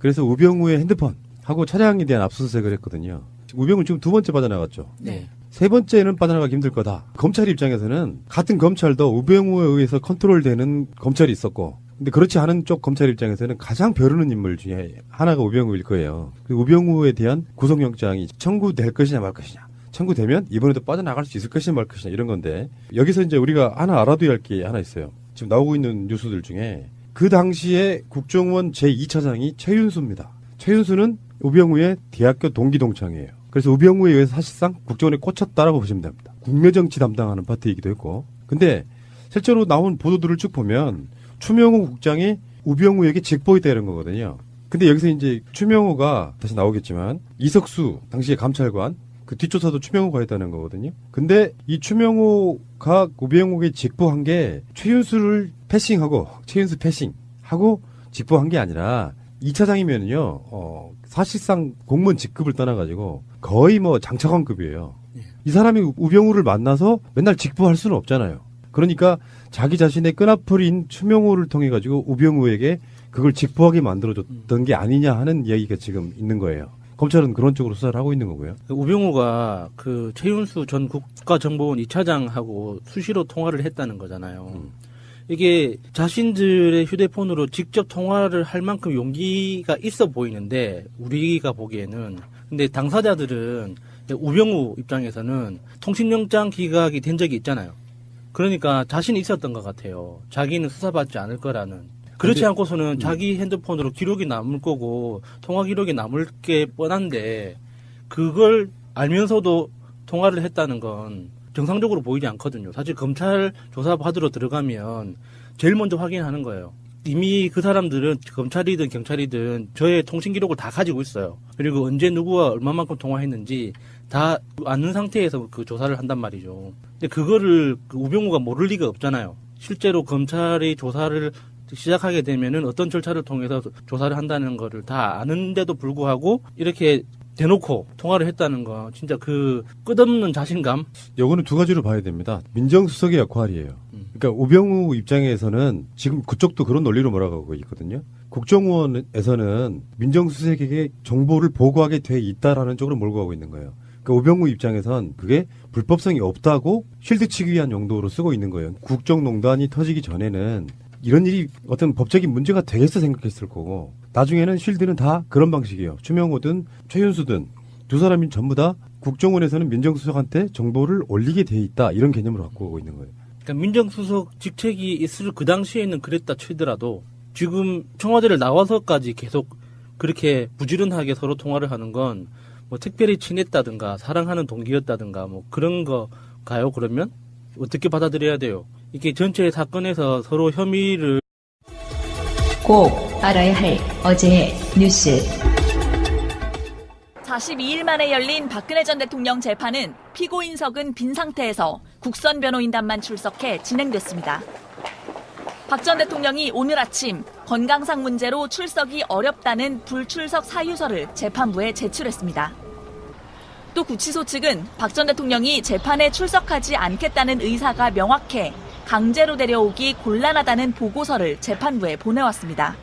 그래서 우병우의 핸드폰하고 차량에 대한 압수수색을 했거든요. 우병우 지금 2번째 빠져나갔죠. 네. 3번째는 빠져나가기 힘들 거다. 검찰 입장에서는 같은 검찰도 우병우에 의해서 컨트롤되는 검찰이 있었고 근데 그렇지 않은 쪽 검찰 입장에서는 가장 벼르는 인물 중에 하나가 우병우일 거예요. 우병우에 대한 구속영장이 청구될 것이냐 말 것이냐. 청구되면 이번에도 빠져나갈 수 있을 것이냐 말 것이냐 이런 건데 여기서 이제 우리가 하나 알아둬야 할 게 하나 있어요. 지금 나오고 있는 뉴스들 중에 그 당시에 국정원 제2차장이 최윤수입니다. 최윤수는 우병우의 대학교 동기 동창이에요. 그래서 우병우에 의해서 사실상 국정원에 꽂혔다라고 보시면 됩니다. 국내정치 담당하는 파트이기도 했고. 근데 실제로 나온 보도들을 쭉 보면 추명호 국장이 우병우에게 직보했다 이런 거거든요. 근데 여기서 이제 추명호가 다시 나오겠지만 이석수 당시의 감찰관 그 뒷조사도 추명호가 했다는 거거든요. 근데 이 추명호가 우병우에게 직보한 게 최윤수를 패싱하고 최윤수 패싱하고 직보한 게 아니라 2차장이면요. 사실상 공무원 직급을 떠나가지고 거의 뭐 장차관급이에요. 이 사람이 우병우를 만나서 맨날 직보할 수는 없잖아요. 그러니까 자기 자신의 끈앞풀인 추명호를 통해 가지고 우병우에게 그걸 직보하게 만들어줬던 게 아니냐 하는 이야기가 지금 있는 거예요. 검찰은 그런 쪽으로 수사를 하고 있는 거고요. 우병우가 그 최윤수 전 국가정보원 2차장하고 수시로 통화를 했다는 거잖아요. 이게 자신들의 휴대폰으로 직접 통화를 할 만큼 용기가 있어 보이는데 우리가 보기에는 근데 당사자들은 우병우 입장에서는 통신영장 기각이 된 적이 있잖아요. 그러니까 자신이 있었던 것 같아요. 자기는 수사받지 않을 거라는. 그렇지 않고서는 자기 핸드폰으로 기록이 남을 거고 통화 기록이 남을 게 뻔한데 그걸 알면서도 통화를 했다는 건 정상적으로 보이지 않거든요. 사실 검찰 조사 받으러 들어가면 제일 먼저 확인하는 거예요. 이미 그 사람들은 검찰이든 경찰이든 저의 통신 기록을 다 가지고 있어요. 그리고 언제 누구와 얼마만큼 통화했는지 다 아는 상태에서 그 조사를 한단 말이죠. 근데 그거를 우병우가 모를 리가 없잖아요. 실제로 검찰이 조사를 시작하게 되면은 어떤 절차를 통해서 조사를 한다는 거를 다 아는데도 불구하고 이렇게 대놓고 통화를 했다는 거 진짜 그 끝없는 자신감. 요거는 두 가지로 봐야 됩니다. 민정수석의 역할이에요. 그러니까 우병우 입장에서는 지금 그쪽도 그런 논리로 몰아가고 있거든요. 국정원에서는 민정수석에게 정보를 보고하게 돼 있다라는 쪽으로 몰고 가고 있는 거예요. 그러니까 우병우 입장에선 그게 불법성이 없다고 쉴드 치기 위한 용도로 쓰고 있는 거예요. 국정농단이 터지기 전에는 이런 일이 어떤 법적인 문제가 되겠어 생각했을 거고 나중에는 쉴드는 다 그런 방식이에요. 추명호든 최윤수든 두 사람이 전부 다 국정원에서는 민정수석한테 정보를 올리게 돼 있다 이런 개념으로 갖고 오고 있는 거예요. 그러니까 민정수석 직책이 있을 그 당시에는 그랬다 치더라도 지금 청와대를 나와서까지 계속 그렇게 부지런하게 서로 통화를 하는 건 뭐 특별히 친했다든가 사랑하는 동기였다든가 뭐 그런 거가요? 그러면 어떻게 받아들여야 돼요? 이게 전체 사건에서 서로 혐의를 꼭 알아야 할 어제의 뉴스. 42일 만에 열린 박근혜 전 대통령 재판은 피고인석은 빈 상태에서 국선 변호인단만 출석해 진행됐습니다. 박 전 대통령이 오늘 아침 건강상 문제로 출석이 어렵다는 불출석 사유서를 재판부에 제출했습니다. 또 구치소 측은 박 전 대통령이 재판에 출석하지 않겠다는 의사가 명확해 강제로 데려오기 곤란하다는 보고서를 재판부에 보내왔습니다.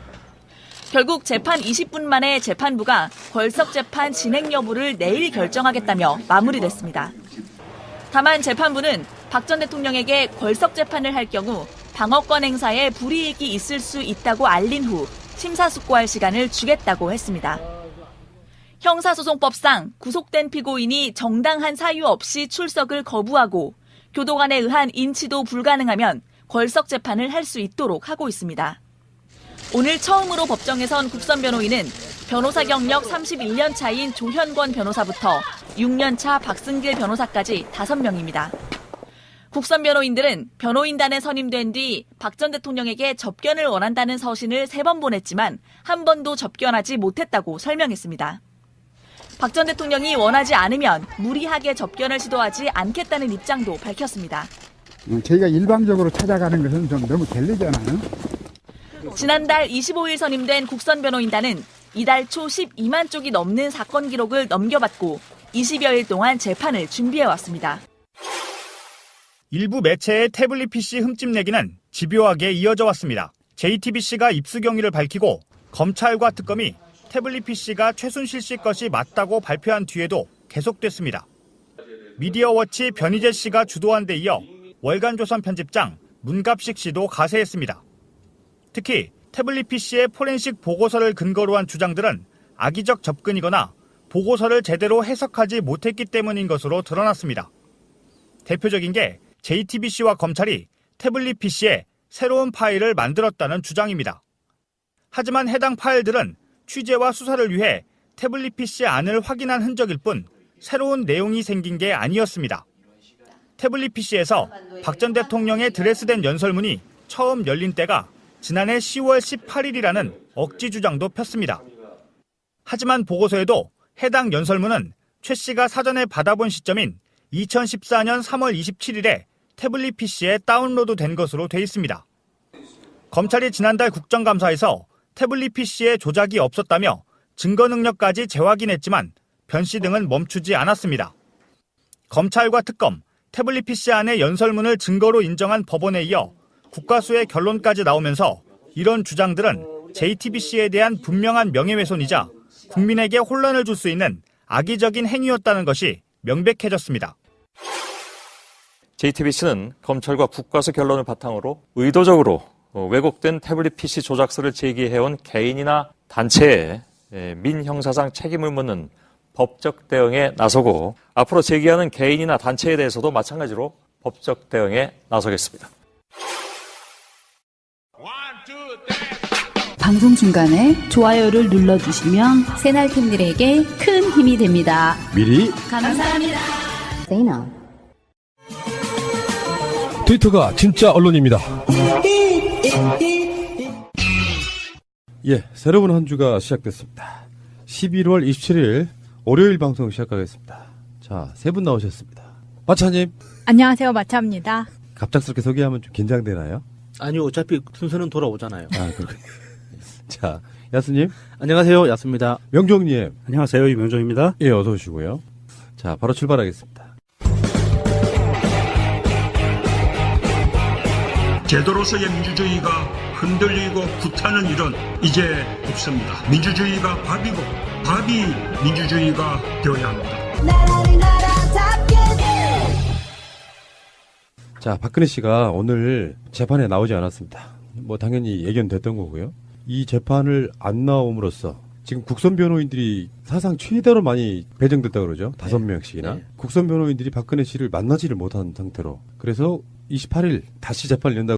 결국 재판 20분 만에 재판부가 걸석 재판 진행 여부를 내일 결정하겠다며 마무리됐습니다. 다만 재판부는 박 전 대통령에게 걸석 재판을 할 경우 방어권 행사에 불이익이 있을 수 있다고 알린 후 심사숙고할 시간을 주겠다고 했습니다. 형사소송법상 구속된 피고인이 정당한 사유 없이 출석을 거부하고 교도관에 의한 인치도 불가능하면 걸석 재판을 할 수 있도록 하고 있습니다. 오늘 처음으로 법정에 선 국선 변호인은 변호사 경력 31년 차인 조현권 변호사부터 6년 차 박승길 변호사까지 5명입니다. 국선 변호인들은 변호인단에 선임된 뒤 박 전 대통령에게 접견을 원한다는 서신을 3번 보냈지만 한 번도 접견하지 못했다고 설명했습니다. 박 전 대통령이 원하지 않으면 무리하게 접견을 시도하지 않겠다는 입장도 밝혔습니다. 저희가 일방적으로 찾아가는 것은 좀 너무 갤리잖아요. 지난달 25일 선임된 국선 변호인단은 이달 초 12만 쪽이 넘는 사건 기록을 넘겨받고 20여일 동안 재판을 준비해왔습니다. 일부 매체의 태블릿 PC 흠집 내기는 집요하게 이어져 왔습니다. JTBC가 입수 경위를 밝히고 검찰과 특검이 태블릿 PC가 최순실 씨 것이 맞다고 발표한 뒤에도 계속됐습니다. 미디어워치 변희재 씨가 주도한 데 이어 월간조선 편집장 문갑식 씨도 가세했습니다. 특히 태블릿 PC의 포렌식 보고서를 근거로 한 주장들은 악의적 접근이거나 보고서를 제대로 해석하지 못했기 때문인 것으로 드러났습니다. 대표적인 게 JTBC와 검찰이 태블릿 PC에 새로운 파일을 만들었다는 주장입니다. 하지만 해당 파일들은 취재와 수사를 위해 태블릿 PC 안을 확인한 흔적일 뿐 새로운 내용이 생긴 게 아니었습니다. 태블릿 PC에서 박 전 대통령의 드레스된 연설문이 처음 열린 때가 지난해 10월 18일이라는 억지 주장도 폈습니다. 하지만 보고서에도 해당 연설문은 최 씨가 사전에 받아본 시점인 2014년 3월 27일에 태블릿 PC에 다운로드된 것으로 돼 있습니다. 검찰이 지난달 국정감사에서 태블릿 PC에 조작이 없었다며 증거 능력까지 재확인했지만 변씨 등은 멈추지 않았습니다. 검찰과 특검, 태블릿 PC 안의 연설문을 증거로 인정한 법원에 이어 국가수의 결론까지 나오면서 이런 주장들은 JTBC에 대한 분명한 명예훼손이자 국민에게 혼란을 줄 수 있는 악의적인 행위였다는 것이 명백해졌습니다. JTBC는 검찰과 국가수 결론을 바탕으로 의도적으로 왜곡된 태블릿 PC 조작서를 제기해온 개인이나 단체에 민형사상 책임을 묻는 법적 대응에 나서고 앞으로 제기하는 개인이나 단체에 대해서도 마찬가지로 법적 대응에 나서겠습니다. 방송 중간에 좋아요를 눌러주시면 새날팀들에게 큰 힘이 됩니다. 미리 감사합니다. 트위터가 진짜 언론입니다. 예, 새로운 한 주가 시작됐습니다. 11월 27일 월요일 방송 시작하겠습니다. 자, 세 분 나오셨습니다. 마차님. 안녕하세요. 마차입니다. 갑작스럽게 소개하면 좀 긴장되나요? 아니요, 어차피 순서는 돌아오잖아요. 아, 그렇군요. 자, 야수님. 안녕하세요, 야수입니다. 명종님. 안녕하세요, 이명종입니다. 예, 어서 오시고요. 자, 바로 출발하겠습니다. 제도로서의 민주주의가 흔들리고 구타는 일은 이제 없습니다. 민주주의가 밥이고 밥이 민주주의가 되어야 합니다. 자, 박근혜 씨가 오늘 재판에 나오지 않았습니다. 뭐 당연히 예견됐던 거고요. 이 재판을 안 나옴으로써 지금 국선 변호인들이 사상 최대로 많이 배정됐다고 그러죠. 5명씩이나. 네. 국선 변호인들이 박근혜 씨를 만나지를 못한 상태로. 그래서 28일 다시 재판을 연다고